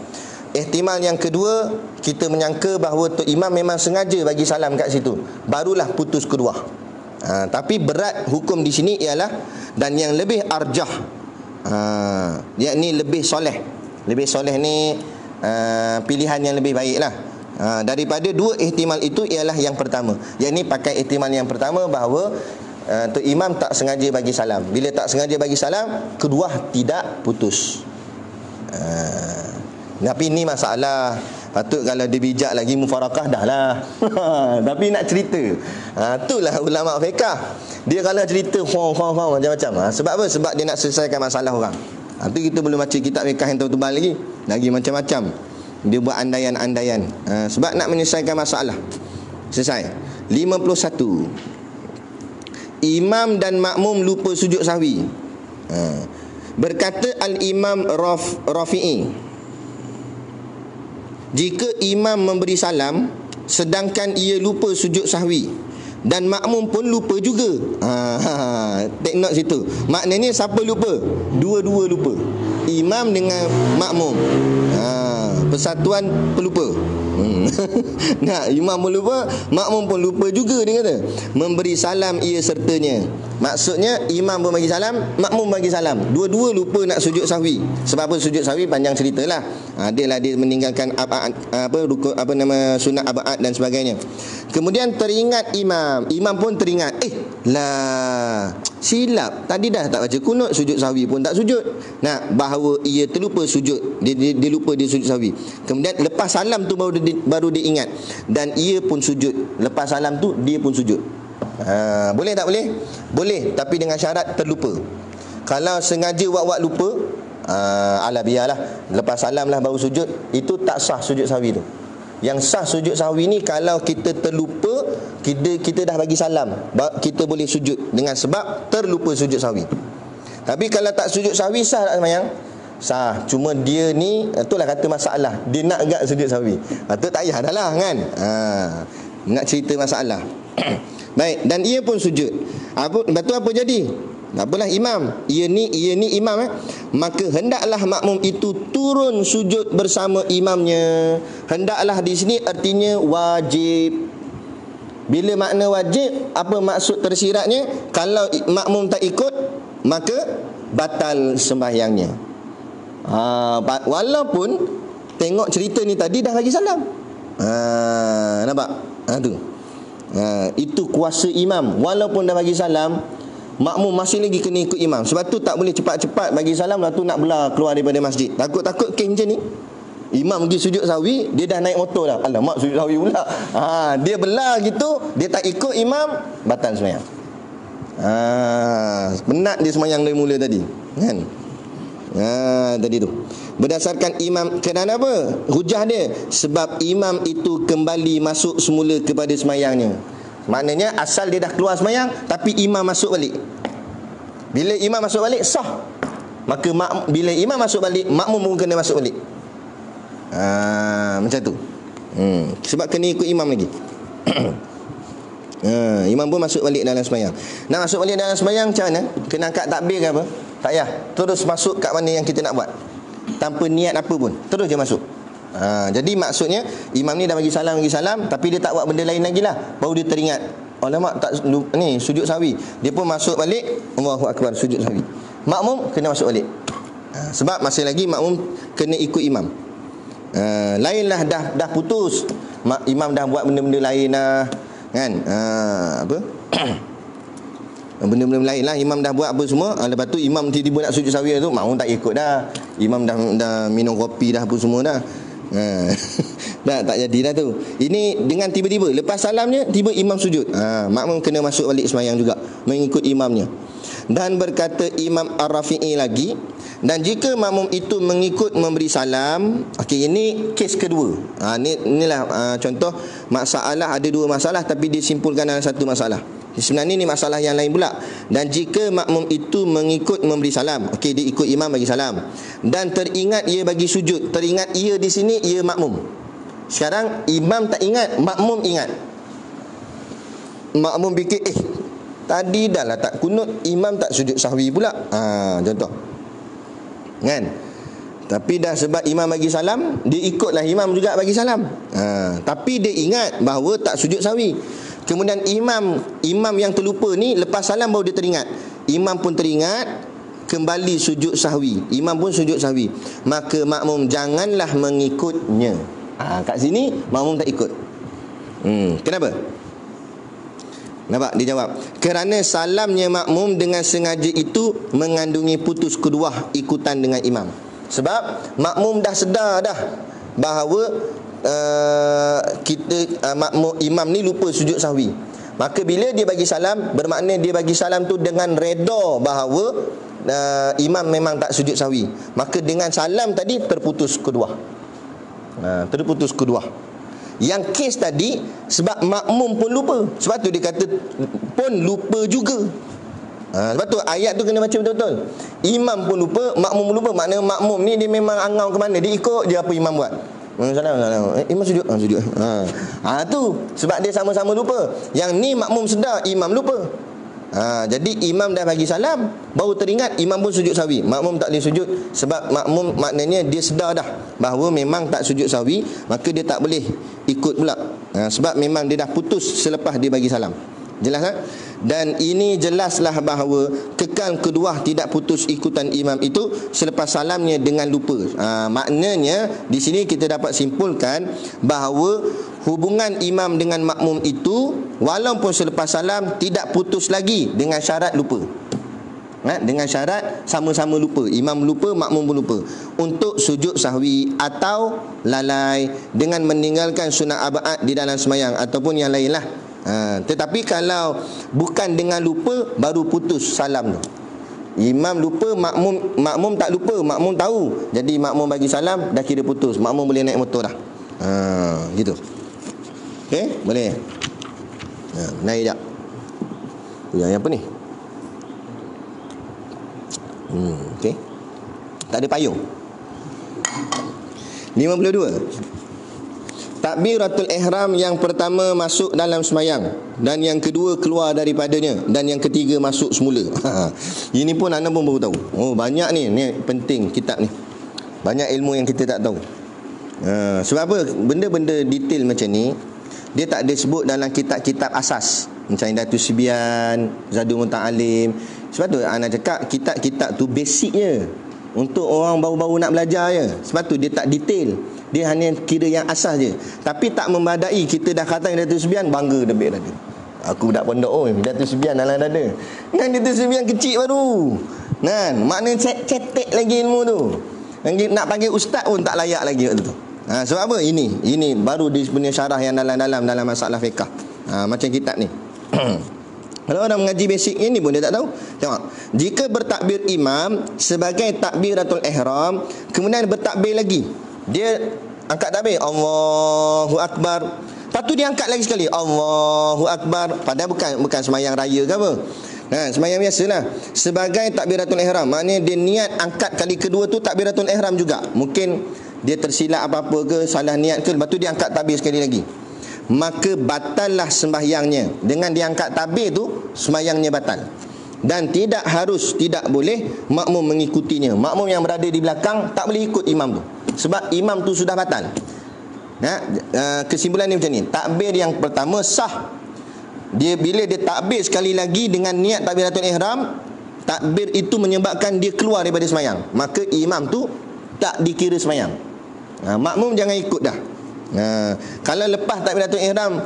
A: Ihtimal yang kedua, kita menyangka bahawa Tok Imam memang sengaja bagi salam kat situ, barulah putus kedua. Tapi berat hukum di sini ialah, dan yang lebih arjah, yakni lebih soleh. Lebih soleh ni pilihan yang lebih baik lah. Daripada dua ihtimal itu ialah yang pertama. Yakni pakai ihtimal yang pertama bahawa Tok Imam tak sengaja bagi salam. Bila tak sengaja bagi salam, kedua tidak putus. Tapi ni masalah. Patut kalau dia bijak lagi mufarakah dah lah. Tapi nak cerita, itulah ulama fiqh. Dia kalau cerita macam-macam. Sebab apa? Sebab dia nak selesaikan masalah orang. Itu kita belum baca kitab fiqh yang tebal lagi macam-macam. Dia buat andaian-andaian. Sebab nak menyelesaikan masalah. Selesai. 51. Imam dan makmum lupa sujud sahwi. Berkata Al-Imam Rafi'i, jika imam memberi salam sedangkan ia lupa sujud sahwi dan makmum pun lupa juga. Take note situ. Maknanya siapa lupa? Dua-dua lupa. Imam dengan makmum. Persatuan pelupa. Nah, imam pun lupa, makmum pun lupa juga, dia kata. Memberi salam ia sertanya. Maksudnya imam pun bagi salam, makmum bagi salam. Dua-dua lupa nak sujud sahwi. Sebab apa sujud sahwi? Panjang ceritalah. Dia meninggalkan sunat abad dan sebagainya. Kemudian teringat imam pun teringat, silap, tadi dah tak baca kunut, sujud sahwi pun tak sujud. Bahawa ia terlupa sujud, dia lupa dia sujud sahwi. Kemudian lepas salam tu baru dia ingat, dan ia pun sujud. Lepas salam tu dia pun sujud. Boleh tak boleh? Boleh, tapi dengan syarat terlupa. Kalau sengaja buat lupa, biarlah, lepas salam lah baru sujud, itu tak sah sujud sahwi tu. Yang sah sujud sahwi ni kalau kita terlupa, kita dah bagi salam, kita boleh sujud dengan sebab terlupa sujud sahwi. Tapi kalau tak sujud sahwi, sah tak sembahyang? Sah. Cuma dia ni, itulah kata masalah, dia nak agak sujud sahwi. Tu tak payah dah lah kan. Nak cerita masalah. Baik, dan ia pun sujud. Lepas tu apa jadi? Tak apalah imam. Ia ni imam Maka hendaklah makmum itu turun sujud bersama imamnya. Hendaklah di sini artinya wajib. Bila makna wajib, apa maksud tersiratnya? Kalau makmum tak ikut, maka batal sembahyangnya. Walaupun tengok cerita ni tadi dah bagi salam. Nampak? Tu. Itu kuasa imam. Walaupun dah bagi salam, makmum masih lagi kena ikut imam. Sebab tu tak boleh cepat-cepat bagi salam, lepas tu nak belah keluar daripada masjid. Takut-takut kes macam ni. Imam pergi sujud sahwi, dia dah naik motor dah. Alamak, sujud sahwi pula. Dia belah gitu, dia tak ikut imam, batal sembahyang. Penat dia sembahyang dari mula tadi, kan? Tadi tu. Berdasarkan imam, kerana apa? Hujah dia, sebab imam itu kembali masuk semula kepada sembahyangnya. Maknanya asal dia dah keluar sembahyang, tapi imam masuk balik. Bila imam masuk balik, sah. Maka bila imam masuk balik, makmum pun kena masuk balik. Macam tu. Sebab kena ikut imam lagi. Imam pun masuk balik dalam sembahyang. Nak masuk balik dalam sembahyang macam mana? Kena angkat takbir ke apa? Tak payah. Terus masuk kat mana yang kita nak buat, tanpa niat apa pun, terus je masuk. Jadi maksudnya imam ni dah bagi salam, tapi dia tak buat benda lain lagi lah. Baru dia teringat, alamak tak ni sujud sahwi. Dia pun masuk balik, Allahu akbar, sujud sahwi. Makmum kena masuk balik. Sebab masih lagi makmum kena ikut imam. Lainlah dah putus, imam dah buat benda-benda lain lah, kan? Apa? Benda-benda lain lah, imam dah buat apa semua. Lepas tu imam tiba-tiba nak sujud sahwi tu, makmum tak ikut dah. Imam dah minum kopi dah, apa semua dah. Tak jadi dah tu. Ini dengan tiba-tiba lepas salamnya, tiba imam sujud, makmum kena masuk balik sembahyang juga, mengikut imamnya. Dan berkata Imam Ar-Rafi'i lagi, dan jika makmum itu mengikut memberi salam. Okey, ini kes kedua. Inilah contoh masalah. Ada dua masalah tapi disimpulkan dalam satu masalah. Sebenarnya ni masalah yang lain pula. Dan jika makmum itu mengikut memberi salam, okey, dia ikut imam bagi salam, dan teringat ia bagi sujud. Teringat ia di sini, ia makmum. Sekarang imam tak ingat, makmum ingat. Makmum fikir, tadi dah lah tak kunut, imam tak sujud sahwi pula. Contoh, kan? Tapi dah sebab imam bagi salam, dia ikutlah imam juga bagi salam. Tapi dia ingat bahawa tak sujud sahwi. Kemudian imam yang terlupa ni lepas salam baru dia teringat. Imam pun teringat, kembali sujud sahwi. Imam pun sujud sahwi. Maka makmum janganlah mengikutnya. Kat sini makmum tak ikut. Kenapa? Nampak? Dia jawab, kerana salamnya makmum dengan sengaja itu mengandungi putus keduah ikutan dengan imam. Sebab makmum dah sedar dah bahawa makmum imam ni lupa sujud sahwi. Maka bila dia bagi salam, bermakna dia bagi salam tu dengan redha bahawa imam memang tak sujud sahwi. Maka dengan salam tadi terputus keduah. Terputus keduah. Yang kes tadi sebab makmum pun lupa. Sebab tu dia kata pun lupa juga. Sebab tu ayat tu kena baca betul-betul. Imam pun lupa, makmum pun lupa. Maknanya makmum ni dia memang angau ke mana, dia ikut je apa imam buat. Salam. Imam sujud. Sujud. Tu sebab dia sama-sama lupa. Yang ni makmum sedar, imam lupa. Jadi imam dah bagi salam, baru teringat imam pun sujud sahwi. Makmum tak boleh sujud sebab makmum maknanya dia sedar dah bahawa memang tak sujud sahwi, maka dia tak boleh ikut pula. Sebab memang dia dah putus selepas dia bagi salam. Jelas tak? Dan ini jelaslah bahawa kekal kedua tidak putus ikutan imam itu selepas salamnya dengan lupa. Maknanya di sini kita dapat simpulkan bahawa hubungan imam dengan makmum itu walaupun selepas salam tidak putus lagi dengan syarat lupa. Dengan syarat sama-sama lupa. Imam lupa, makmum pun lupa. Untuk sujud sahwi atau lalai dengan meninggalkan sunat abad di dalam sembahyang ataupun yang lain lah. Tetapi kalau bukan dengan lupa, baru putus salam tu. Imam lupa, makmum tak lupa, makmum tahu. Jadi makmum bagi salam, dah kira putus. Makmum boleh naik motor dah. Gitu. Okey, boleh. Naik jap. Yang apa ni? Okey. Tak ada payung. 52. takbiratul ihram yang pertama masuk dalam semayang, dan yang kedua keluar daripadanya, dan yang ketiga masuk semula. Ini pun anda pun baru tahu. Oh, banyak ni penting kitab ni. Banyak ilmu yang kita tak tahu. Sebab apa? Benda-benda detail macam ni dia tak ada sebut dalam kitab-kitab asas, macam Indatus Sibyan, Zadul Muta'alim. Sebab tu anak cakap kitab-kitab tu basic je, untuk orang baru-baru nak belajar je. Sebab tu dia tak detail, dia hanya kira yang asas je. Tapi tak membadai kita dah kata Indatus Sibyan, bangga debik dada. Aku budak pondok, Indatus Sibyan dalam dada. Kan Indatus Sibyan kecil baru. Kan, makna cetek lagi ilmu tu. Nak panggil ustaz pun tak layak lagi waktu tu. Sebab apa? Ini baru dia punya syarah yang dalam masalah fiqh. Macam kitab ni. Kalau orang mengaji basic ini pun dia tak tahu. Tengok, jika bertakbir imam sebagai takbiratul ihram, kemudian bertakbir lagi, dia angkat takbir Allahu akbar, lepas tu dia angkat lagi sekali Allahu akbar, padahal bukan semayang raya ke apa. Semayang biasalah. Sebagai takbiratul ihram, maknanya dia niat angkat kali kedua tu takbiratul ihram juga. Mungkin dia tersilap apa-apa ke, salah niat ke, lepas tu dia angkat takbir sekali lagi, maka batallah sembahyangnya. Dengan dia angkat takbir tu, sembahyangnya batal. Dan tidak boleh makmum mengikutinya. Makmum yang berada di belakang tak boleh ikut imam tu, sebab imam tu sudah batal. Kesimpulan ni macam ni. Takbir yang pertama sah. Bila dia takbir sekali lagi dengan niat takbiratul ihram, takbir itu menyebabkan dia keluar daripada sembahyang, maka imam tu tak dikira sembahyang. Makmum jangan ikut dah. Kalau lepas takbiratul ihram,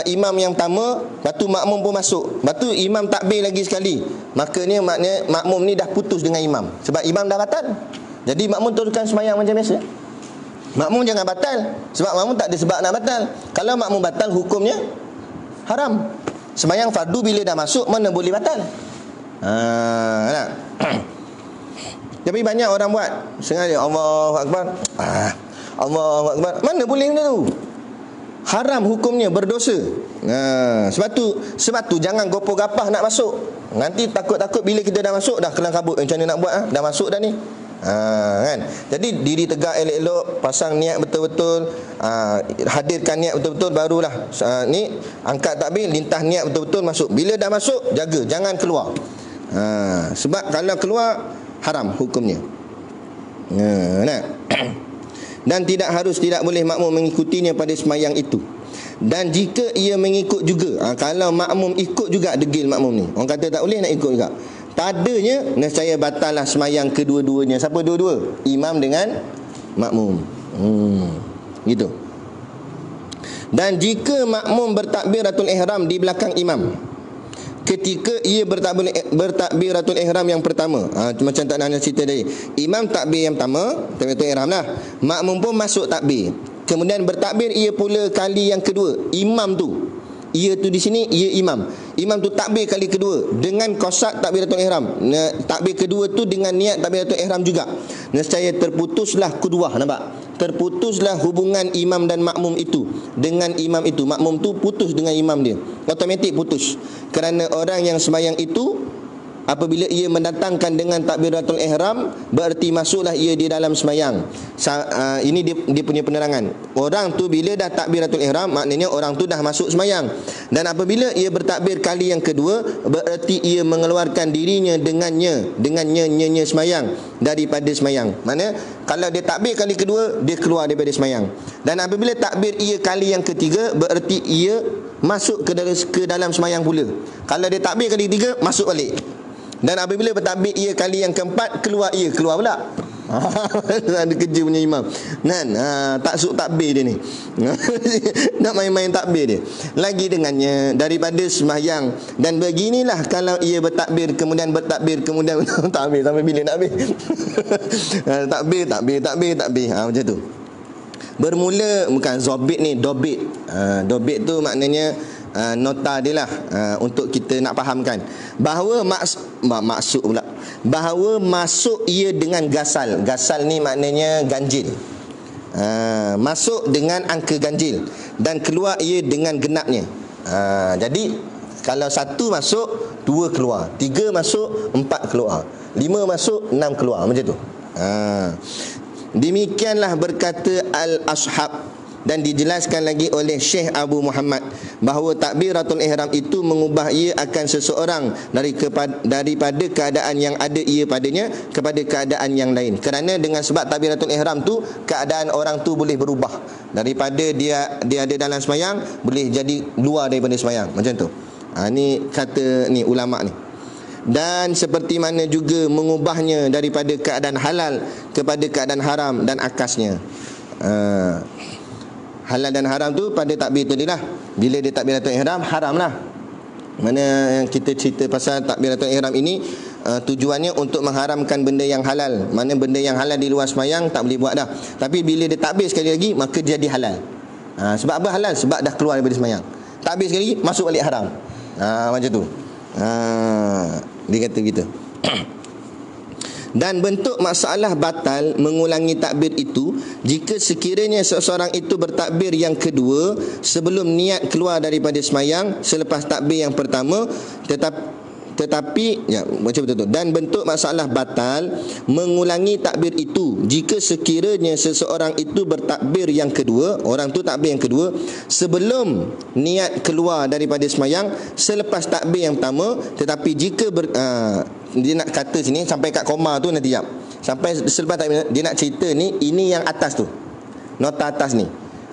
A: imam yang pertama, lepas tu makmum pun masuk, lepas tu imam takbir lagi sekali, maknanya makmum ni dah putus dengan imam, sebab imam dah batal. Jadi makmum teruskan sembahyang macam biasa. Makmum jangan batal, sebab makmum tak ada sebab nak batal. Kalau makmum batal, hukumnya haram. Sembahyang fardu bila dah masuk, mana boleh batal. Tapi banyak orang buat sengaja Allahu akbar, Allahu akbar, mana boleh benda tu. Haram hukumnya, berdosa. Sebab tu jangan gopoh-gapah nak masuk. Nanti takut-takut bila kita dah masuk dah kelang kabut, macam mana nak buat dah masuk dah ni. Kan? Jadi diri tegak elok-elok, pasang niat betul-betul, hadirkan niat betul-betul, barulah ni angkat takbir, lintas niat betul-betul, masuk. Bila dah masuk, jaga jangan keluar. Sebab kalau keluar haram hukumnya. Dan tidak boleh makmum mengikutinya pada sembahyang itu. Dan jika ia mengikut juga, kalau makmum ikut juga, degil makmum ni, orang kata tak boleh nak ikut juga, padanya nescaya batallah sembahyang kedua-duanya. Siapa dua-dua? Imam dengan makmum. Gitu. Dan jika makmum bertakbiratul ihram di belakang imam, ketika ia bertakbiratul ihram yang pertama, macam tak nak cerita tadi, imam takbir yang pertama, takbiratul ihram lah, makmum pun masuk takbir, kemudian bertakbir ia pula kali yang kedua. Imam tu, ia tu di sini, ia imam tu takbir kali kedua dengan qasak takbiratul ihram. Takbir kedua tu dengan niat takbiratul ihram juga. Nescaya terputuslah kuduah, nampak? Terputuslah hubungan imam dan makmum itu dengan imam itu. Makmum tu putus dengan imam dia, automatik putus. Kerana orang yang sembahyang itu, apabila ia mendatangkan dengan takbiratul ihram, berarti masuklah ia di dalam sembahyang. Ini dia punya penerangan. Orang tu bila dah takbiratul ihram, maknanya orang tu dah masuk sembahyang. Dan apabila ia bertakbir kali yang kedua, berarti ia mengeluarkan dirinya dengannya sembahyang daripada sembahyang. Maknanya kalau dia takbir kali kedua, dia keluar daripada sembahyang. Dan apabila takbir ia kali yang ketiga, berarti ia masuk ke dalam sembahyang pula. Kalau dia takbir kali ketiga, masuk balik. Dan apabila bertakbir ia kali yang keempat, keluar pula. Ada kerja punya imam. Tak suk takbir dia ni. Nak main-main takbir dia. Lagi dengannya daripada sembahyang. Dan beginilah kalau ia bertakbir kemudian takbir sampai bila nak habis. Takbir. Macam tu. Bermula, bukan zobit ni, dobit. Dobit tu maknanya nota dia lah, untuk kita nak fahamkan bahawa maksud pula, bahawa masuk ia dengan gasal. Gasal ni maknanya ganjil. Masuk dengan angka ganjil dan keluar ia dengan genapnya. Jadi kalau satu masuk, dua keluar, tiga masuk, empat keluar, lima masuk, enam keluar, macam tu. Demikianlah berkata al-ashab. dan dijelaskan lagi oleh Syekh Abu Muhammad bahawa takbiratul ihram itu mengubah ia akan seseorang daripada keadaan yang ada ia padanya kepada keadaan yang lain. Kerana dengan sebab takbiratul ihram tu, keadaan orang tu boleh berubah daripada dia ada dalam semayang boleh jadi luar daripada semayang, macam tu. Ni kata ni ulama ni. Dan seperti mana juga mengubahnya daripada keadaan halal kepada keadaan haram dan akasnya. Halal dan haram tu pada takbir tadi lah. Bila dia takbiratul ihram, haram lah. Mana yang kita cerita pasal takbiratul ihram ini, tujuannya untuk mengharamkan benda yang halal. Mana benda yang halal di luar semayang tak boleh buat dah. Tapi bila dia takbir sekali lagi, maka jadi halal. Sebab apa halal? Sebab dah keluar daripada semayang. Takbir sekali lagi, masuk balik haram. Macam tu. Dia kata gitu. Dan bentuk masalah batal mengulangi takbir itu jika sekiranya seseorang itu bertakbir yang kedua sebelum niat keluar daripada semayang selepas takbir yang pertama, tetapi ya macam betul. Dan bentuk masalah batal mengulangi takbir itu jika sekiranya seseorang itu bertakbir yang kedua, orang tu takbir yang kedua sebelum niat keluar daripada semayang selepas takbir yang pertama, tetapi jika dia nak kata sini sampai kat koma tu nanti jap. Sampai selepas takbir dia nak cerita ni, ini yang atas tu. Nota atas ni.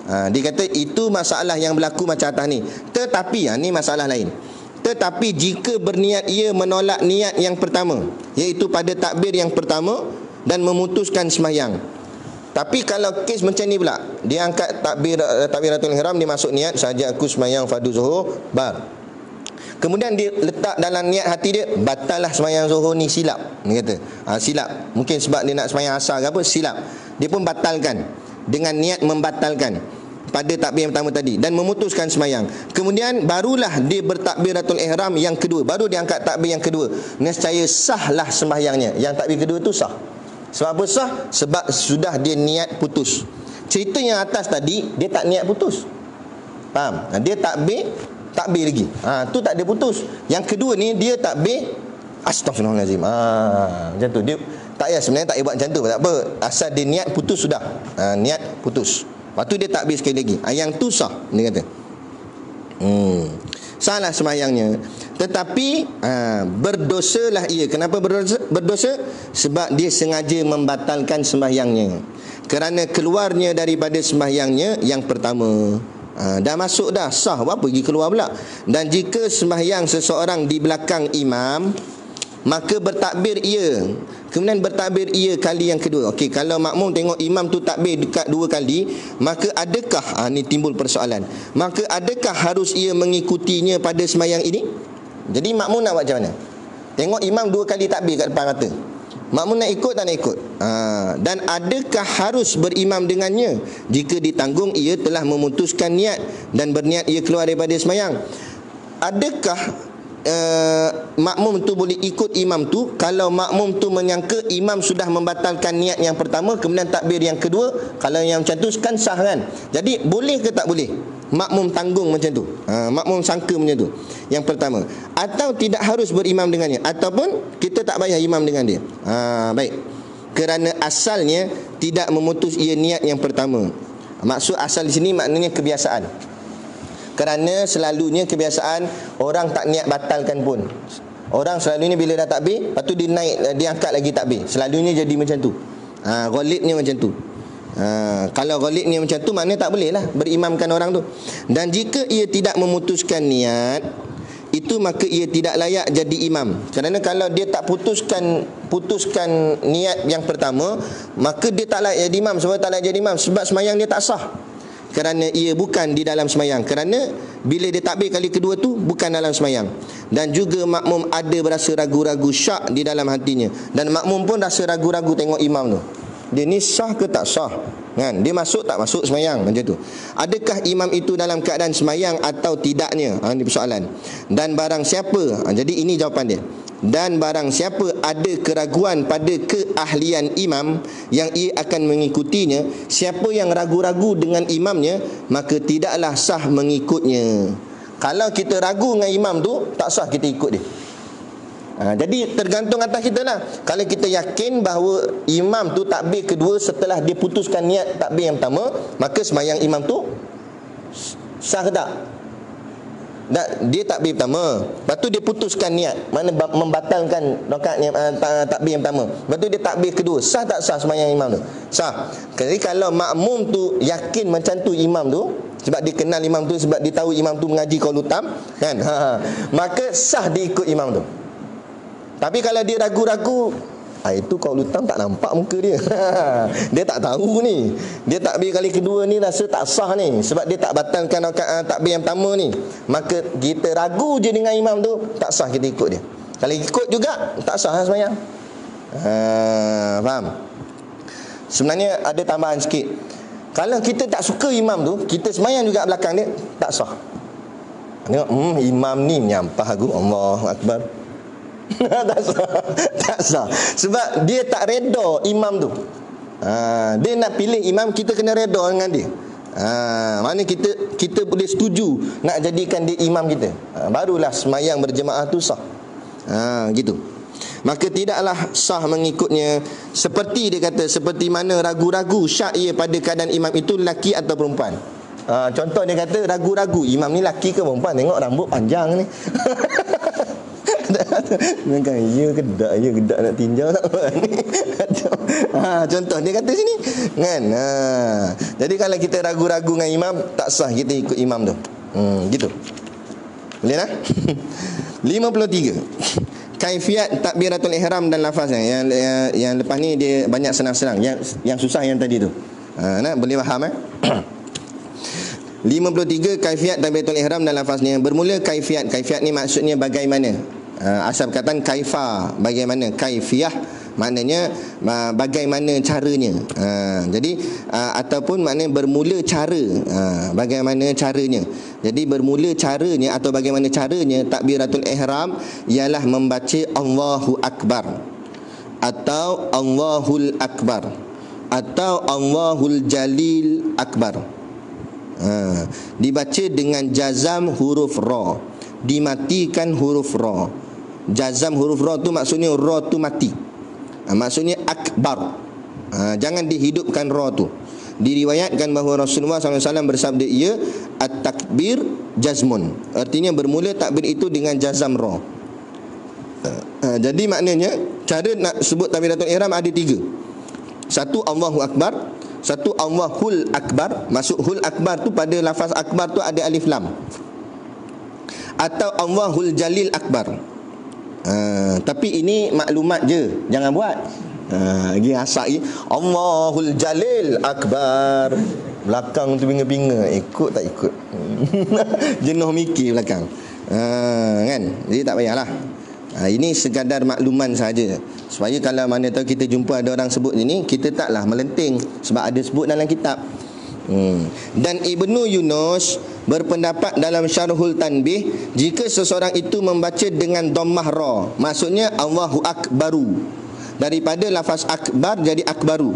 A: Dia kata itu masalah yang berlaku macam atas ni. Tetapi ni masalah lain. Tetapi jika berniat ia menolak niat yang pertama, iaitu pada takbir yang pertama, dan memutuskan sembahyang. Tapi kalau kes macam ni pula, dia angkat takbiratul ihram, dia masuk niat saja aku sembahyang fardu zuhur, kemudian dia letak dalam niat hati dia, batallah sembahyang zuhur ni, silap. Dia kata silap. Mungkin sebab dia nak sembahyang asar ke apa, silap. Dia pun batalkan dengan niat membatalkan pada takbir yang pertama tadi dan memutuskan sembahyang. Kemudian barulah dia bertakbiratul ihram yang kedua, baru dia angkat takbir yang kedua. Nescaya sahlah sembahyangnya. Yang takbir kedua tu sah. Sebab apa sah? Sebab sudah dia niat putus. Cerita yang atas tadi dia tak niat putus. Faham? Dia takbir lagi. Tu tak ada putus. Yang kedua ni dia takbir astagfirullahalazim. Macam tu. Dia tak payah, sebenarnya tak payah buat macam tu. Tak apa. Asal dia niat putus sudah. Niat putus. Lepas tu dia takbir sekali lagi. Yang tu sah, dia kata. Salah sembahyangnya. Tetapi berdosalah ia. Kenapa berdosa? Sebab dia sengaja membatalkan sembahyangnya. Kerana keluarnya daripada sembahyangnya yang pertama. Dah masuk dah, sah, apa pergi keluar pula. Dan jika sembahyang seseorang di belakang imam, maka bertakbir ia. Kemudian bertakbir ia kali yang kedua. Okey, kalau makmum tengok imam tu takbir dekat 2 kali, maka adakah ni timbul persoalan. Maka adakah harus ia mengikutinya pada sembahyang ini? Jadi makmum nak buat macam mana? Tengok imam 2 kali takbir kat depan mata. Makmum nak ikut tak nak ikut? Dan adakah harus berimam dengannya jika ditanggung ia telah memutuskan niat dan berniat ia keluar daripada sembahyang? Adakah makmum tu boleh ikut imam tu kalau makmum tu menyangka imam sudah membatalkan niat yang pertama, kemudian takbir yang kedua? Kalau yang macam tu kan sah kan? Jadi boleh ke tak boleh makmum tanggung macam tu? Makmum sangka macam tu yang pertama. Atau tidak harus berimam dengannya, ataupun kita tak payah imam dengan dia. Baik. Kerana asalnya tidak memutus ia niat yang pertama. Maksud asal di sini maknanya kebiasaan. Kerana selalunya kebiasaan orang tak niat batalkan pun. Orang selalunya bila dah takbir, lepas tu dia naik, dia angkat lagi takbir. Selalunya jadi macam tu. Ghalibnya macam tu. Kalau ghalibnya macam tu, maknanya tak boleh lah berimamkan orang tu. Dan jika ia tidak memutuskan niat itu, maka ia tidak layak jadi imam. Kerana kalau dia tak putuskan niat yang pertama, maka dia tak layak jadi imam. Sebab tak layak jadi imam? Sebab sembahyang dia tak sah. Kerana ia bukan di dalam sembahyang. Kerana bila dia takbir kali kedua tu bukan dalam sembahyang. Dan juga makmum ada berasa ragu-ragu syak di dalam hatinya. Dan makmum pun rasa ragu-ragu tengok imam tu. Dia ni sah ke tak sah? Kan? Dia masuk tak masuk sembahyang, macam tu. Adakah imam itu dalam keadaan sembahyang atau tidaknya? Ini persoalan. Dan barang siapa, jadi ini jawapan dia. Dan barang siapa ada keraguan pada keahlian imam yang ia akan mengikutinya, siapa yang ragu-ragu dengan imamnya, maka tidaklah sah mengikutnya. Kalau kita ragu dengan imam tu, tak sah kita ikut dia. Jadi tergantung atas kita lah. Kalau kita yakin bahawa imam tu takbir kedua setelah dia putuskan niat takbir yang pertama, maka sembahyang imam tu sah ke tak? Dia takbir pertama, lepas tu dia putuskan niat, mana membatalkan rakaat takbir yang pertama, lepas tu dia takbir kedua, sah tak sah sembahyang imam tu? Sah. Jadi kalau makmum tu yakin macam tu imam tu, sebab dia kenal imam tu, sebab dia tahu imam tu mengaji qaul utam kan, maka sah dia ikut imam tu. Tapi kalau dia ragu-ragu, itu qaul utam tak nampak muka dia. Dia tak tahu ni. Dia takbir kali kedua ni rasa tak sah ni, sebab dia tak batalkan takbir yang pertama ni. Maka kita ragu je dengan imam tu, tak sah kita ikut dia. Kalau ikut juga tak sah sembahyang. Faham? Sebenarnya ada tambahan sikit. Kalau kita tak suka imam tu, kita sembahyang juga belakang dia, tak sah. Tengok, imam ni menyampah aku, Allahu Akbar. Tak sah. Tak sah. Sebab dia tak reda imam tu. Dia nak pilih imam, kita kena reda dengan dia. Mana kita boleh setuju nak jadikan dia imam kita, barulah sembahyang berjemaah tu sah. Gitu. Maka tidaklah sah mengikutnya, seperti dia kata, seperti mana ragu-ragu syak ia pada keadaan imam itu lelaki atau perempuan. Contoh dia kata ragu-ragu imam ni lelaki ke perempuan, tengok rambut panjang ni. Kan ya ke tak nak tinjau tak ni. Contoh dia kata sini kan. Jadi kalau kita ragu-ragu dengan imam, tak sah kita ikut imam tu. Gitu. Boleh tak? 53. Kaifiat takbiratul ihram dan lafaznya. Yang lepas ni dia banyak senang-senang. Yang susah yang tadi tu. Nak boleh faham 53. Kaifiat takbiratul ihram dan lafaznya. Bermula kaifiat. Kaifiat ni maksudnya bagaimana. Asal perkataan kaifa, bagaimana. Kaifiyah maknanya bagaimana caranya. Jadi ataupun maknanya bermula cara, bagaimana caranya. Jadi bermula caranya atau bagaimana caranya takbiratul ihram ialah membaca Allahu Akbar atau Allahul Akbar atau Allahul Jalil Akbar. Dibaca dengan jazam huruf ra, dimatikan huruf ra. Jazam huruf ra tu maksudnya ra tu mati. Maksudnya akbar. Jangan dihidupkan ra tu. Diriwayatkan bahawa Rasulullah SAW bersabda, ia at-takbir jazmun. Artinya bermula takbir itu dengan jazam ra. Jadi maknanya cara nak sebut takbiratul ihram ada 3. Satu Allahu Akbar, satu Allahul Akbar. Maksud hul akbar tu pada lafaz akbar tu ada alif lam. Atau Allahul Jalil Akbar. Tapi ini maklumat je, jangan buat. Lagi asak lagi Allahul Jalil Akbar, belakang tu binga-binga, ikut tak ikut. Jenuh mikir belakang. Kan? Jadi tak payahlah. Ini sekadar makluman saja, supaya kalau mana tahu kita jumpa ada orang sebut ini, kita taklah melenting, sebab ada sebut dalam kitab. Dan Ibnu Yunus berpendapat dalam Syarhul Tanbih, jika seseorang itu membaca dengan dhammah ra, maksudnya Allahu Akbaru, daripada lafaz akbar jadi akbaru,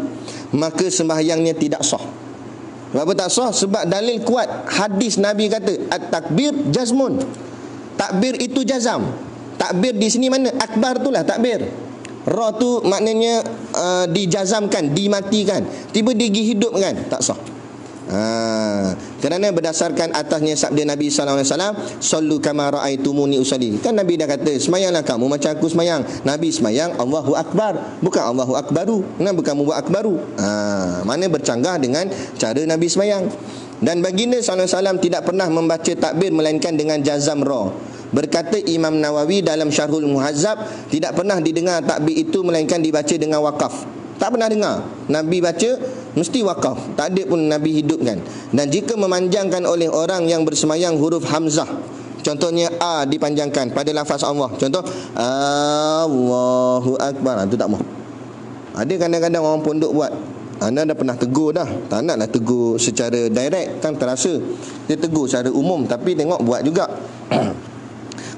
A: maka sembahyangnya tidak sah. Kenapa tak sah? Sebab dalil kuat, hadis Nabi kata at-takbir jazmun, takbir itu jazam. Takbir di sini mana? Akbar itulah takbir. Ra tu maknanya dijazamkan, dimatikan. Tiba dihidupkan, tak sah. Kerana berdasarkan atasnya sabda Nabi SAW, sallu kama ra'aitumuni usalli. Kan Nabi dah kata, semayanglah kamu macam aku semayang. Nabi semayang Allahu Akbar, bukan Allahu Akbaru. Kenapa kamu buat Akbaru? Mana bercanggah dengan cara Nabi semayang. Dan baginda SAW tidak pernah membaca takbir melainkan dengan jazam ra. Berkata Imam Nawawi dalam Syarhul Muhazzab, tidak pernah didengar takbir itu melainkan dibaca dengan wakaf. Tak pernah dengar Nabi baca mesti wakaf, tak ada pun Nabi hidupkan. Dan jika memanjangkan oleh orang yang bersemayang huruf hamzah, contohnya A dipanjangkan pada lafaz Allah, contoh Allahu Akbar, itu tak mau. Ada kadang-kadang orang pondok buat. Anda dah pernah tegur dah, tak naklah tegur secara direct, kan terasa. Dia tegur secara umum, tapi tengok buat juga.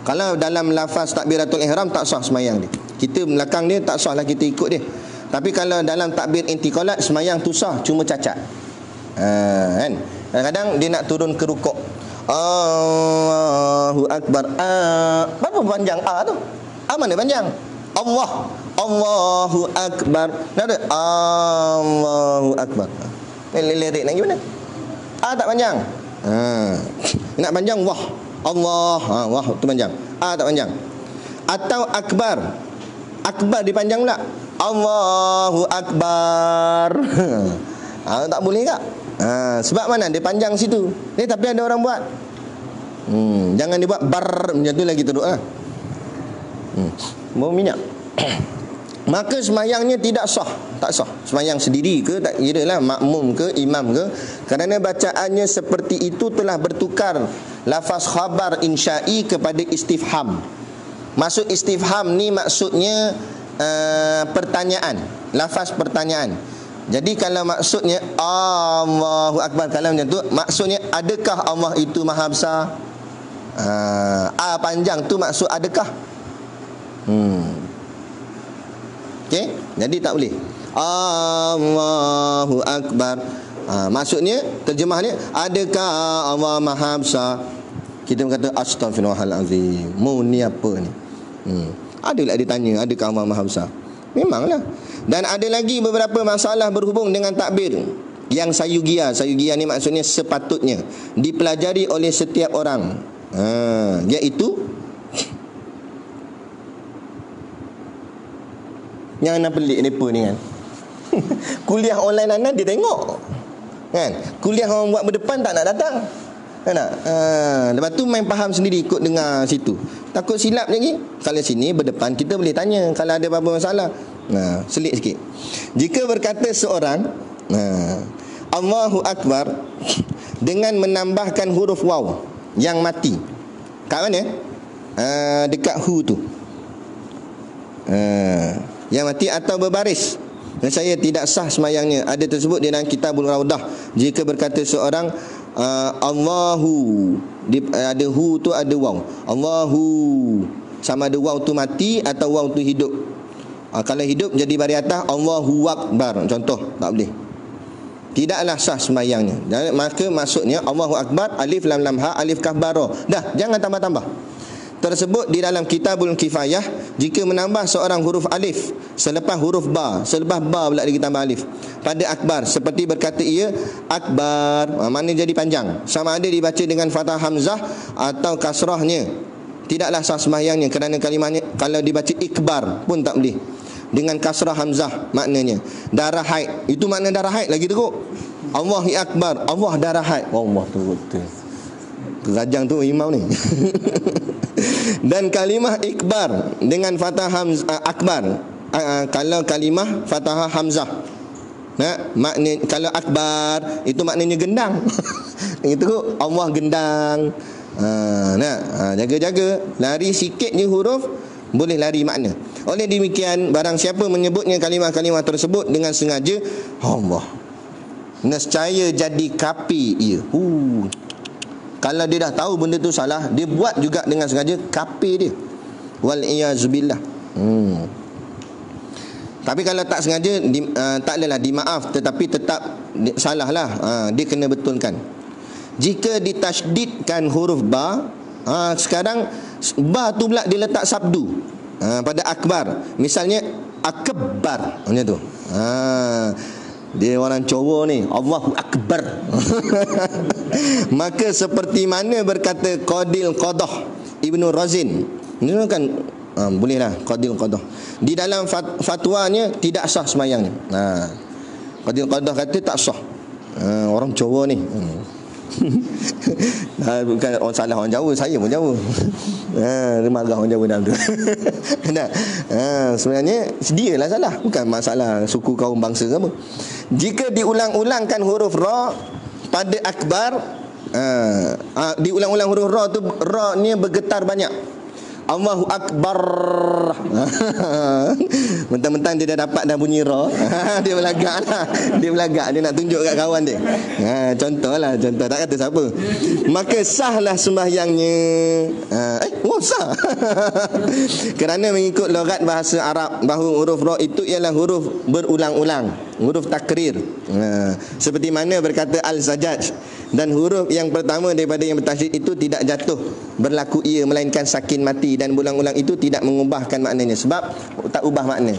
A: Kalau dalam lafaz takbiratul ihram tak sah semayang dia, kita belakang dia tak sah lah kita ikut dia. Tapi kalau dalam takbir intiqalat, semayang tu sah, cuma cacat. Kan? Kadang-kadang dia nak turun ke rukuk, Allahu Akbar. Berapa panjang A tu? mana panjang? Allah, Allahu Akbar. Nak ada Allahu Akbar. Lirik nak gimana? Tak panjang. Nak panjang wah. Allah, wah tu panjang. Tak panjang. Atau akbar. Akbar dipanjang pula. Allahu Akbar. Tak boleh tak? Sebab mana? Dia panjang situ. Tapi ada orang buat. Jangan dibuat bar macam tu lagi teruk lah. Bau minyak. Maka semayangnya tidak sah. Tak sah. Semayang sendiri ke, tak kira lah makmum ke, imam ke, kerana bacaannya seperti itu telah bertukar lafaz khabar insya'i kepada istifham. Maksud istifham ni maksudnya pertanyaan, lafaz pertanyaan. Jadi kalau maksudnya Allahu Akbar, kalau macam tu maksudnya adakah Allah itu maha besar? Panjang tu maksud adakah? Okey, jadi tak boleh Allahu Akbar. Maksudnya, terjemahnya, adakah Allah maha besar? Kita berkata astaghfirullahalazim. Mu ni apa ni? Adalah dia tanya, adakah Allah maha besar? Memanglah. Dan ada lagi beberapa masalah berhubung dengan takbir yang sayugia. Sayugia ni maksudnya sepatutnya dipelajari oleh setiap orang. Iaitu yang nak pelik mereka ni kan. Kuliah online anak dia tengok kan. Kuliah orang buat berdepan tak nak datang kan. Lepas tu main faham sendiri, ikut dengar situ. Takut silap lagi. Kalau sini berdepan kita boleh tanya kalau ada apa-apa masalah. Selit sikit. Jika berkata seorang Allahu Akbar dengan menambahkan huruf waw yang mati. Kat mana? Dekat hu tu. Yang mati atau berbaris, dan saya tidak sah semayangnya. Ada tersebut di dalam Kitabul Raudah. Jika berkata seorang Allahu, ada hu tu ada waw. Allahu, sama ada waw tu mati atau waw tu hidup. Kalau hidup jadi baris atas Allahu Akbar, contoh, tak boleh. Tidaklah sah semayangnya. Maka maksudnya Allahu Akbar, alif lam lam ha, alif kaf ba ra. Dah, jangan tambah-tambah. Tersebut di dalam Kitabul Kifayah. Jika menambah seorang huruf alif selepas huruf ba, selepas ba pula lagi tambah alif pada akbar, seperti berkata ia akbar, mana jadi panjang. Sama ada dibaca dengan fathah hamzah atau kasrahnya, tidaklah sah sembahyangnya, kerana kalimahnya kalau dibaca ikbar pun tak boleh. Dengan kasrah hamzah maknanya darah haid. Itu makna darah haid lagi teruk. Allahu Akbar, Allah darah haid. Allah tu betul. Rajang tu imam ni. Dan kalimah ikbar dengan fathah hamzah akbar. Kalau kalimah fathah hamzah, makna kalau akbar itu maknanya gendang. Itu Allah gendang. Jaga-jaga, lari sikit je huruf boleh lari makna. Oleh demikian, barang siapa menyebutnya kalimah-kalimah tersebut dengan sengaja, Allah, nescaya jadi kafir ia. Kalau dia dah tahu benda tu salah, dia buat juga dengan sengaja, kafir dia. Wal iyazubillah. Tapi kalau tak sengaja, tak adalah dimaaf, tetapi tetap salah lah. Dia kena betulkan. Jika ditasydidkan huruf ba, sekarang ba tu pula dia letak sabdu pada akbar. Misalnya akbar, macam tu. Dia orang cowok ni, Allahu Akbar. Maka seperti mana berkata Qadil Qadah Ibnu Razin, ini kan bolehlah Qadil Qadah, di dalam fatwanya tidak sah semayangnya. Qadil Qadah kata tak sah. Orang cowok ni. Bukan orang salah orang Jawa, saya pun Jawa. Dia marah orang Jawa dalam tu. Sebenarnya dialah salah, bukan masalah suku kaum bangsa ke apa. Jika diulang-ulangkan huruf ra pada akbar, diulang-ulang huruf ra tu, ra ni bergetar banyak. Allahu Akbar. Mentang-mentang dia dah dapat dah bunyi ra, dia berlagak lah. Dia berlagak, dia nak tunjuk kat kawan dia. Contoh, tak kata siapa. Maka sahlah sembahyangnya. Sah. Kerana mengikut logat bahasa Arab, bahawa huruf ra itu ialah huruf berulang-ulang. huruf takrir. Seperti mana berkata Al-Zajjaj, dan huruf yang pertama daripada yang bertasydid itu tidak jatuh berlaku ia, melainkan sakin mati, dan ulang-ulang itu tidak mengubahkan maknanya, sebab tak ubah makna.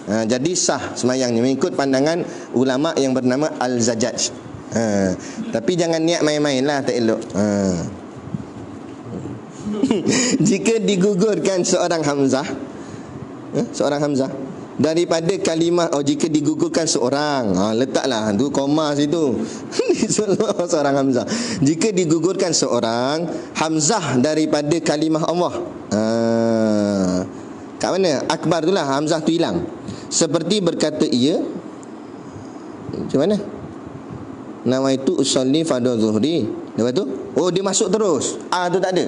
A: Jadi sah semayangnya mengikut pandangan ulama yang bernama Al-Zajjaj. Tapi jangan niat main-main lah, tak elok. Jika digugurkan seorang hamzah, seorang hamzah daripada kalimah, jika digugurkan seorang, letaklah tu koma situ. Seorang hamzah. Jika digugurkan seorang hamzah daripada kalimah Allah, kat mana? Akbar tu lah, hamzah tu hilang. Seperti berkata ia, macam mana? Nawaitu usolli fardhu zuhri. Lepas tu, dia masuk terus. Tu tak ada.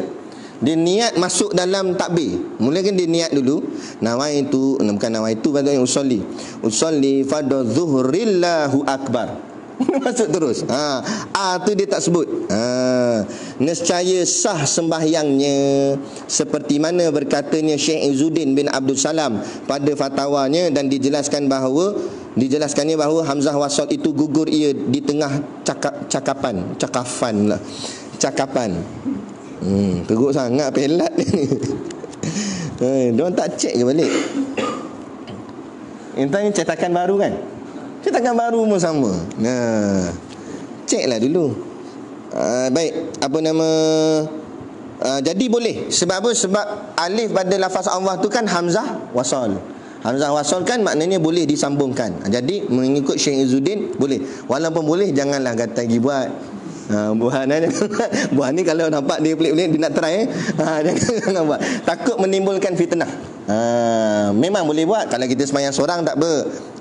A: Dia niat masuk dalam takbir. Mulakan dia niat dulu. Nawaitu, bukan nawaitu, patutnya usolli. Usolli fardhu zuhrillahu akbar. Masuk terus. Tu dia tak sebut. Nescaya sah sembahyangnya, seperti mana berkatanya Syekh Izzuddin bin Abdul Salam pada fatwanya, dan dijelaskannya bahawa hamzah wasal itu gugur ia di tengah cakapan. Teruk sangat pelat ni. Diorang tak cek ke balik? Ini cetakan baru kan? Cetakan baru pun sama. Ceklah dulu. Baik, apa nama? Jadi boleh. Sebab apa? Sebab alif pada lafaz Allah tu kan hamzah wasal. Hamzah wasal kan maknanya boleh disambungkan. Jadi mengikut Syekh Izzuddin boleh. Walaupun boleh, janganlah kata pergi buat. Buah ni kalau nampak dia pelik-pelik, dia nak try jangan buat. Takut menimbulkan fitnah. Memang boleh buat. Kalau kita sembahyang seorang tak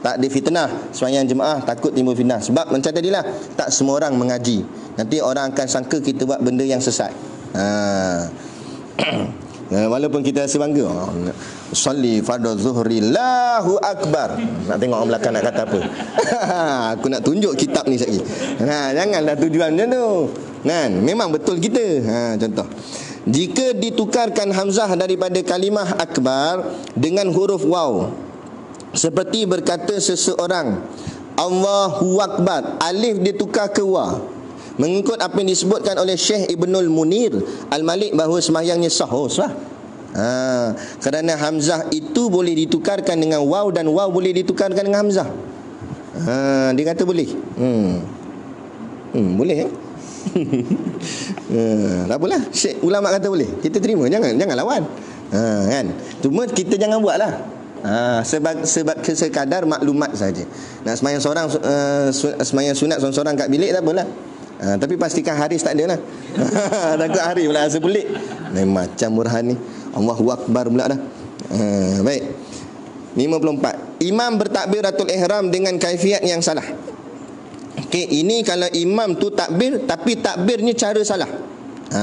A: ada fitnah. Sembahyang jemaah takut timbul fitnah. Sebab macam tadilah, tak semua orang mengaji. Nanti orang akan sangka kita buat benda yang sesat. Walaupun kita rasa bangga, Salli fardhu zuhri Allahu akbar. Nak tengok orang belakang nak kata apa. Aku nak tunjuk kitab ni sekali. Janganlah tujuan macam tu. Memang betul kita. Contoh, jika ditukarkan hamzah daripada kalimah akbar dengan huruf waw, seperti berkata seseorang Allahu akbar, alif ditukar ke waw, mengikut apa yang disebutkan oleh Syekh Ibnul Munir Al-Malik bahawa sembahyangnya sah. Sah. Kerana hamzah itu boleh ditukarkan dengan waw, dan waw boleh ditukarkan dengan hamzah. Dia kata boleh. Boleh tak apalah, Syekh ulama kata boleh, kita terima. Jangan lawan. Kan? Cuma kita jangan buatlah. Sebab sekadar maklumat saja. Nak sembahyang seorang, sembahyang sunat seorang-seorang kat bilik tak apalah. Tapi pastikan Haris tak ada lah. Takut Haris pula rasa pelik. Macam Burhan ni, Allahu Akbar pula dah. Baik, 54. Imam bertakbiratul ihram dengan kaifiat yang salah. Ini kalau imam tu takbir, tapi takbirnya cara salah.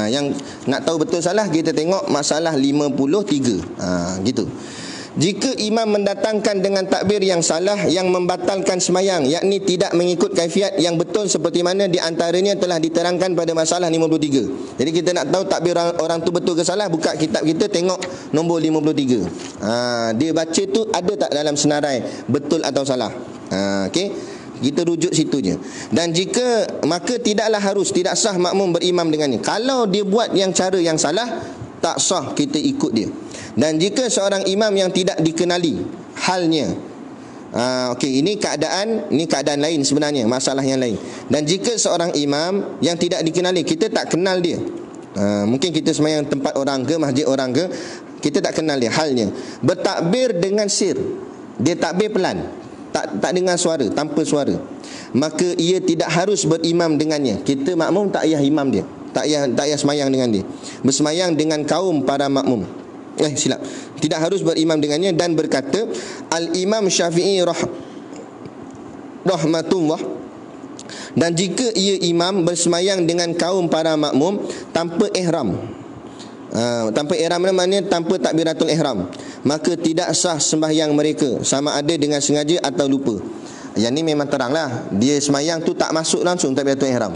A: Yang nak tahu betul salah, kita tengok masalah 53. Gitu. Jika imam mendatangkan dengan takbir yang salah yang membatalkan semayang, yakni tidak mengikut kaifiat yang betul, seperti mana di antaranya telah diterangkan pada masalah 53. Jadi kita nak tahu takbir orang tu betul ke salah, buka kitab kita, tengok nombor 53. Dia baca tu ada tak dalam senarai betul atau salah. Okey, kita rujuk situ je. Dan jika, maka tidaklah harus, tidak sah makmum berimam dengannya. Kalau dia buat yang cara yang salah, tak sah kita ikut dia. Dan jika seorang imam yang tidak dikenali halnya, ini keadaan lain sebenarnya, masalah yang lain. Dan jika seorang imam yang tidak dikenali, kita tak kenal dia, mungkin kita sembahyang tempat orang ke, masjid orang ke, kita tak kenal dia halnya, bertakbir dengan sir, dia takbir pelan, tak dengar suara, tanpa suara, maka ia tidak harus berimam dengannya. Kita makmum tak payah imam dia, tak payah sembahyang dengan dia, bersembahyang dengan kaum para makmum. Tidak harus berimam dengannya. Dan berkata Al-Imam Syafi'i rahmatullah, dan jika ia imam bersemayang dengan kaum para makmum tanpa ihram, tanpa ihram maknanya tanpa takbiratul ihram, maka tidak sah sembahyang mereka, sama ada dengan sengaja atau lupa. Yang ni memang teranglah, dia semayang tu tak masuk langsung takbiratul ihram.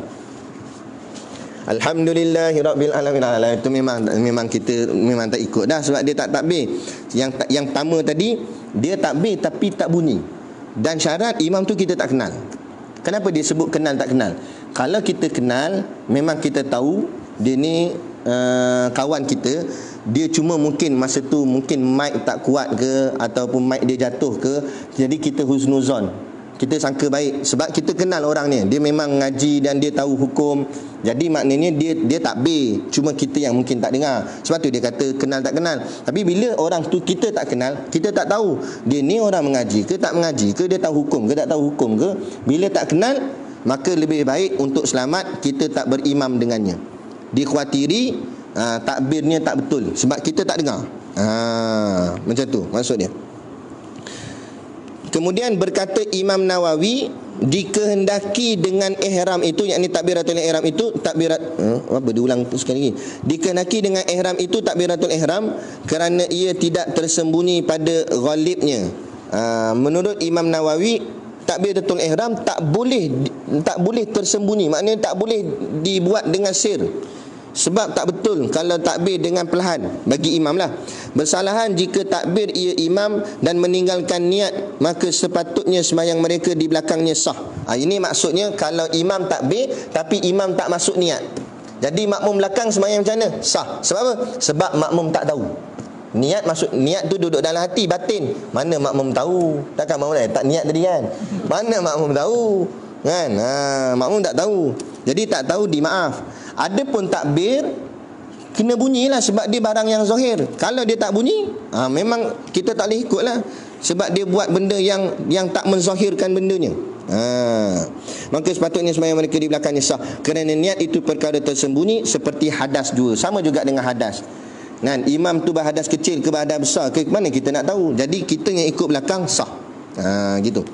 A: Alhamdulillahirabbil alamin. Itu memang kita memang tak ikut dah, sebab dia tak takbir. Yang pertama tadi dia takbir tapi tak bunyi. Dan syarat imam tu kita tak kenal. Kenapa dia sebut kenal tak kenal? Kalau kita kenal, memang kita tahu dia ni kawan kita, dia cuma mungkin masa tu mungkin mic tak kuat ke, ataupun mic dia jatuh ke, jadi kita husnuzon, kita sangka baik sebab kita kenal orang ni, dia memang ngaji dan dia tahu hukum. Jadi maknanya dia takbir, cuma kita yang mungkin tak dengar. Sebab tu dia kata kenal tak kenal. Tapi bila orang tu kita tak kenal, kita tak tahu dia ni orang mengaji ke tak mengaji ke, dia tahu hukum ke tak tahu hukum ke. Bila tak kenal, maka lebih baik untuk selamat kita tak berimam dengannya. Dikhawatiri takbirnya tak betul sebab kita tak dengar. Macam tu maksud dia. Kemudian berkata Imam Nawawi, dikehendaki dengan ihram itu, yakni takbiratul ihram itu, diulang sekali lagi. Dikehendaki dengan ihram itu takbiratul ihram kerana ia tidak tersembunyi pada ghalibnya. Menurut Imam Nawawi, takbiratul ihram tak boleh tersembunyi, maknanya tak boleh dibuat dengan sir. Sebab tak betul kalau takbir dengan perlahan bagi imam lah. Bersalahan jika takbir ia imam dan meninggalkan niat, maka sepatutnya sembahyang mereka di belakangnya sah. Ini maksudnya kalau imam takbir tapi imam tak masuk niat, jadi makmum belakang sembahyang macam mana? Sah. Sebab apa? Sebab makmum tak tahu. Niat masuk, niat tu duduk dalam hati, batin. Mana makmum tahu? Takkan makmum tak niat tadi kan? Mana makmum tahu? Kan? Makmum tak tahu. Jadi tak tahu dimaaf. Adapun takbir kena bunyilah sebab dia barang yang zahir. Kalau dia tak bunyi, memang kita tak boleh ikutlah sebab dia buat benda yang tak menzahirkan bendanya. Maka sepatutnya sembahyang mereka di belakangnya sah kerana niat itu perkara tersembunyi seperti hadas juga. Sama juga dengan hadas. Kan, imam tu berhadas kecil ke berhadas besar ke mana kita nak tahu. Jadi kita yang ikut belakang sah. Gitu.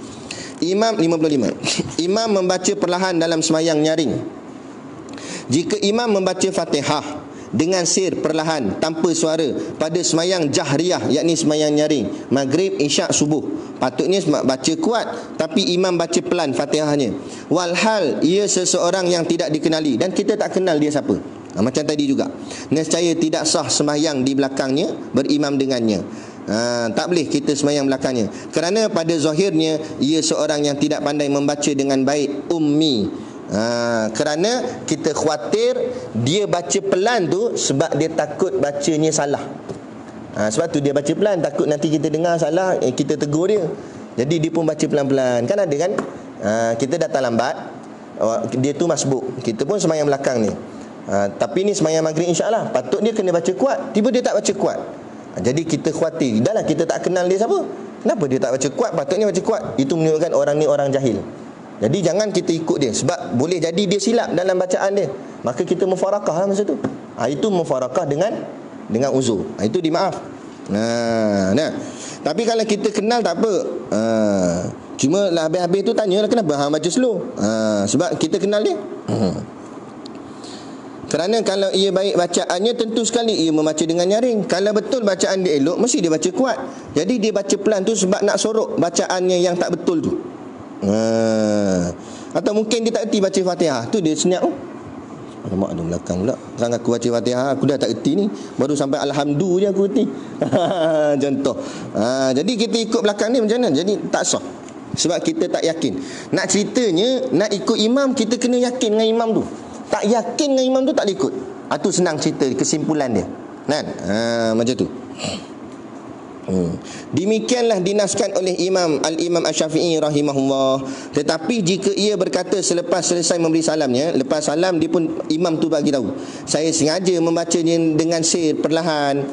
A: Imam 55. Imam membaca perlahan dalam sembahyang nyaring. Jika imam membaca Fatihah dengan sir perlahan tanpa suara pada sembahyang jahriyah, yakni sembahyang nyaring, maghrib, isyak, subuh, patutnya baca kuat tapi imam baca pelan Fatihahnya. Walhal ia seseorang yang tidak dikenali dan kita tak kenal dia siapa. Macam tadi juga, nescaya tidak sah sembahyang di belakangnya berimam dengannya. Tak boleh kita sembahyang belakangnya kerana pada zahirnya ia seorang yang tidak pandai membaca dengan baik, ummi. Kerana kita khawatir dia baca pelan tu sebab dia takut bacanya salah. Sebab tu dia baca pelan, takut nanti kita dengar salah, kita tegur dia. Jadi dia pun baca pelan-pelan. Kan ada kan, kita datang lambat, dia tu masbuk, kita pun sembahyang belakang ni, tapi ni sembahyang maghrib insya-Allah, patut dia kena baca kuat, tiba dia tak baca kuat. Jadi kita khawatir, dah lah kita tak kenal dia siapa, kenapa dia tak baca kuat, patutnya baca kuat. Itu menunjukkan orang ni orang jahil. Jadi jangan kita ikut dia sebab boleh jadi dia silap dalam bacaan dia. Maka kita mufarakah lah masa tu. Itu mufarakah dengan uzur. Itu dimaaf. Nah. Tapi kalau kita kenal tak apa. Cuma lah habis-habis tu tanyalah kenapa baca slow. Sebab kita kenal dia. Kerana kalau ia baik bacaannya, tentu sekali ia membaca dengan nyaring. Kalau betul bacaan dia elok, mesti dia baca kuat. Jadi dia baca pelan tu sebab nak sorok bacaannya yang tak betul tu. Atau mungkin dia tak erti baca Fatihah, tu dia senyap. Alamak, ada belakang pula sangat aku baca Fatihah, aku dah tak erti ni, baru sampai Alhamdulillah je aku erti. Contoh. Jadi kita ikut belakang ni macam mana? Jadi tak sah sebab kita tak yakin. Nak ceritanya, nak ikut imam, kita kena yakin dengan imam tu. Tak yakin dengan imam tu tak boleh ikut. Itu senang cerita, kesimpulan dia kan? Macam tu. Demikianlah dinaskan oleh Al-Imam Asy-Syafi'i rahimahullah. Tetapi jika ia berkata selepas selesai memberi salamnya, lepas salam dia pun imam tu bagi tahu, saya sengaja membacanya dengan sir perlahan,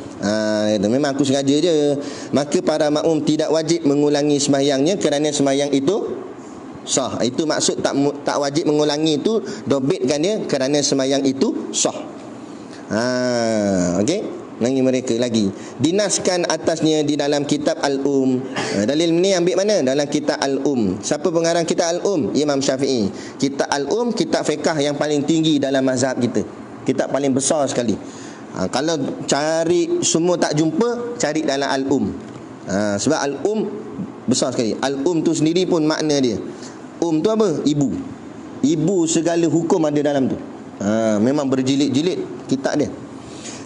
A: memang aku sengaja je, maka para makmum tidak wajib mengulangi sembahyangnya kerana sembahyang itu sah. Itu maksud tak wajib mengulangi itu, dobitkan dia kerana sembahyang itu sah. Okey. Nangi mereka lagi dinaskan atasnya di dalam kitab Al-Dalil ni ambil mana? Dalam kitab Al Siapa pengarang kitab Al Imam Syafi'i. Kitab Al kitab fiqh yang paling tinggi dalam mazhab kita, kitab paling besar sekali. Kalau cari semua tak jumpa, cari dalam Al sebab Al besar sekali. Al tu sendiri pun makna dia, tu apa? Ibu segala hukum ada dalam tu. Memang berjilid-jilid kitab dia.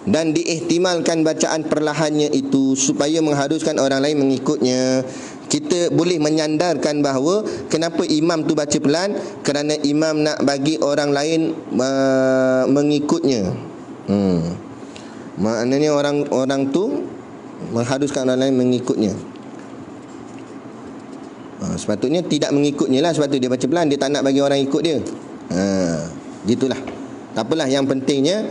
A: Dan diihtimalkan bacaan perlahannya itu supaya mengharuskan orang lain mengikutnya. kita boleh menyandarkan bahawa kenapa imam tu baca pelan, kerana imam nak bagi orang lain mengikutnya. Maknanya orang tu mengharuskan orang lain mengikutnya. Sepatutnya tidak mengikutnya lah, sebab tu dia baca pelan, dia tak nak bagi orang ikut dia. Gitulah. Tak apalah, yang pentingnya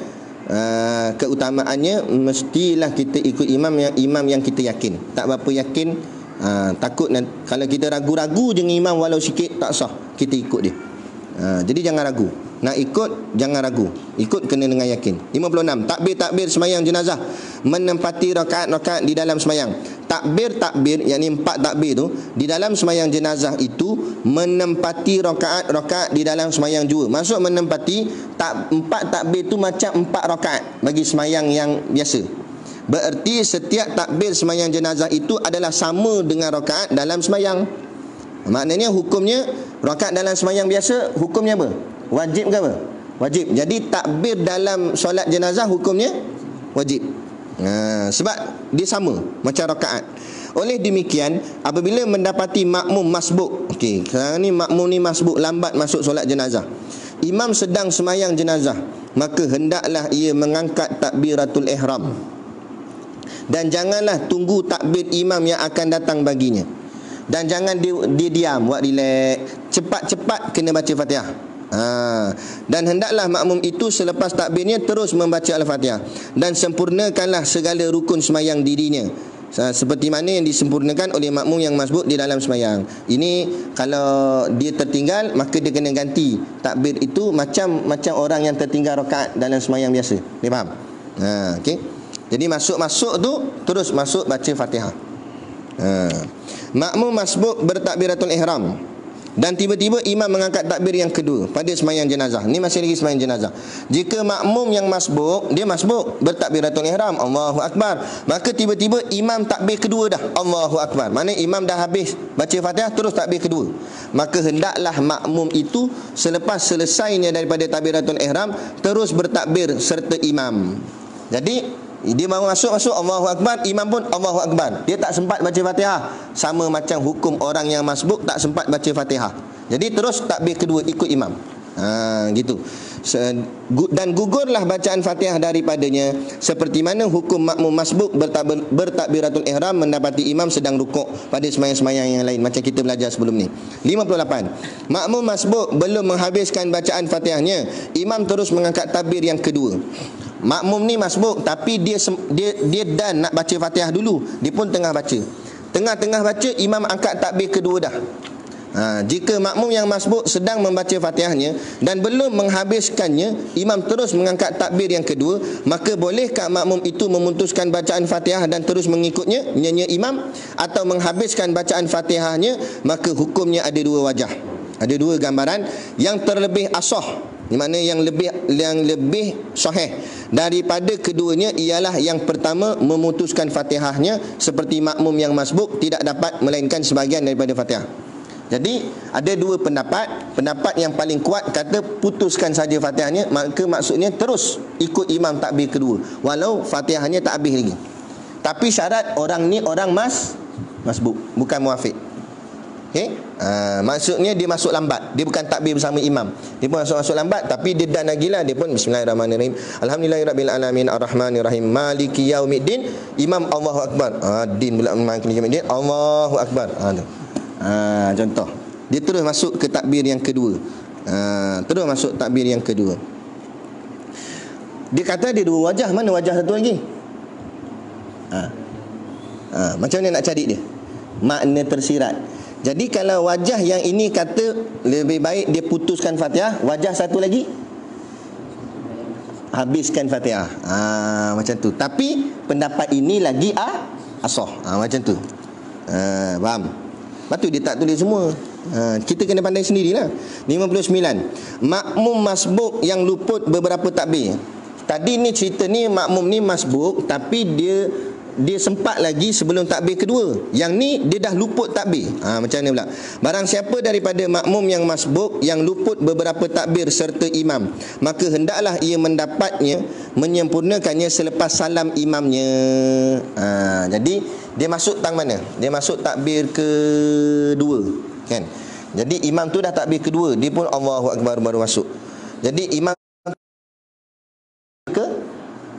A: keutamaannya mestilah kita ikut imam yang kita yakin. Tak berapa yakin, takut kalau kita ragu-ragu je dengan imam walau sikit, tak sah kita ikut dia. Jadi jangan ragu. Nak ikut jangan ragu, ikut kena dengan yakin. 56. Takbir semayang jenazah, menempati rakaat-rakaat di dalam semayang. Takbir yakni 4 takbir tu di dalam semayang jenazah itu menempati rakaat-rakaat di dalam semayang juga. Maksud menempati, 4 takbir tu macam 4 rakaat bagi semayang yang biasa. Bererti setiap takbir semayang jenazah itu adalah sama dengan rakaat dalam semayang. Maknanya hukumnya rakaat dalam semayang biasa hukumnya apa? Wajib ke apa? Wajib. Jadi takbir dalam solat jenazah hukumnya wajib. Sebab dia sama macam rakaat. Oleh demikian, apabila mendapati makmum masbuk, okey, sekarang ni makmum ni masbuk, lambat masuk solat jenazah, imam sedang semayang jenazah, maka hendaklah ia mengangkat takbiratul ihram. Dan janganlah tunggu takbir imam yang akan datang baginya. Dan jangan dia diam, buat relax, cepat-cepat kena baca Fatihah. Dan hendaklah makmum itu selepas takbirnya terus membaca Al-Fatihah, dan sempurnakanlah segala rukun semayang dirinya seperti mana yang disempurnakan oleh makmum yang masbuk di dalam semayang. Ini kalau dia tertinggal, maka dia kena ganti takbir itu macam orang yang tertinggal rakaat dalam semayang biasa. Dia faham? Okey. Jadi masuk tu terus masuk baca Fatihah. Makmum masbuk bertakbiratul ihram, dan tiba-tiba imam mengangkat takbir yang kedua pada semayang jenazah. Ni masih lagi semayang jenazah. Jika makmum yang masbuk, dia masbuk bertakbiratul ihram, Allahu Akbar, maka tiba-tiba imam takbir kedua dah, Allahu Akbar. Mana imam dah habis baca Fatihah terus takbir kedua. Maka hendaklah makmum itu selepas selesainya daripada takbiratul ihram terus bertakbir serta imam. Jadi dia baru masuk Allahu Akbar, imam pun Allahu Akbar. Dia tak sempat baca Fatihah. Sama macam hukum orang yang masbuk tak sempat baca Fatihah. Jadi terus takbir kedua ikut imam. Gitu. Dan gugurlah bacaan Fatihah daripadanya, seperti mana hukum makmum masbuk bertakbiratul ihram mendapati imam sedang rukuk pada semayang-semayang yang lain, macam kita belajar sebelum ni. 58. Makmum masbuk belum menghabiskan bacaan Fatihahnya, imam terus mengangkat takbir yang kedua. Makmum ni masbuk, tapi dia dan nak baca Fatihah dulu, dia pun tengah baca. Tengah-tengah baca, imam angkat takbir kedua dah. Jika makmum yang masbuk sedang membaca Fatihahnya dan belum menghabiskannya, imam terus mengangkat takbir yang kedua, maka bolehkah makmum itu memutuskan bacaan Fatihah dan terus mengikutnya, nyanyi imam, atau menghabiskan bacaan Fatihahnya? Maka hukumnya ada dua wajah, ada dua gambaran. Yang terlebih asah, di mana yang lebih sahih daripada keduanya ialah yang pertama, memutuskan Fatihahnya seperti makmum yang masbuk tidak dapat melainkan sebahagian daripada Fatihah. Jadi ada dua pendapat. Pendapat yang paling kuat kata putuskan saja Fatihahnya, maka maksudnya terus ikut imam takbir kedua walau Fatihahnya tak habis lagi. Tapi syarat orang ni orang masbuk, bukan muafiq. Okey? Maksudnya dia masuk lambat, dia bukan takbir bersama imam, dia pun masuk lambat, tapi dia dan lagilah, dia pun bismillahirrahmanirrahim, alhamdulillahirabbil alamin arrahmanirrahim maliki yaumiddin, imam Allahu Akbar, din pula maliki yaumiddin, Allahu Akbar. Contoh, dia terus masuk ke takbir yang kedua. Terus masuk takbir yang kedua. Dia kata ada dua wajah, mana wajah satu lagi? Macam mana nak cari dia? Makna tersirat. Jadi kalau wajah yang ini kata lebih baik dia putuskan Fatihah, wajah satu lagi habiskan Fatihah. Macam tu. Tapi pendapat ini lagi asah. Macam tu. Faham? Lepas tu dia tak tulis semua. Kita kena pandai sendirilah. 59. Makmum masbuk yang luput beberapa takbir. Tadi ni cerita ni makmum ni masbuk, tapi dia dia sempat lagi sebelum takbir kedua. Yang ni dia dah luput takbir. Macam ni pula. Barang siapa daripada makmum yang masbuk yang luput beberapa takbir serta imam, maka hendaklah ia mendapatnya menyempurnakannya selepas salam imamnya. Jadi dia masuk tang mana? Dia masuk takbir kedua, kan? Jadi imam tu dah takbir kedua, dia pun Allahu Akbar baru masuk. Jadi imam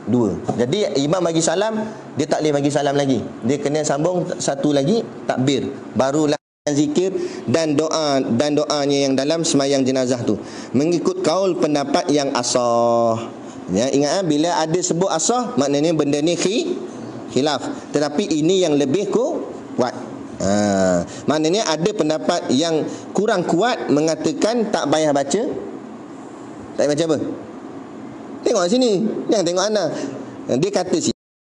A: dua. Jadi imam bagi salam, dia tak boleh bagi salam lagi. Dia kena sambung satu lagi takbir. Barulah zikir dan doanya yang dalam semayang jenazah tu. Mengikut kaul pendapat yang asah. Ya, ingat bila ada sebut asah, maknanya benda ni khilaf. Tetapi ini yang lebih kuat. Maknanya ada pendapat yang kurang kuat mengatakan tak payah baca. Tak payah baca apa? Tengok sini, jangan tengok anak. Dia kata sini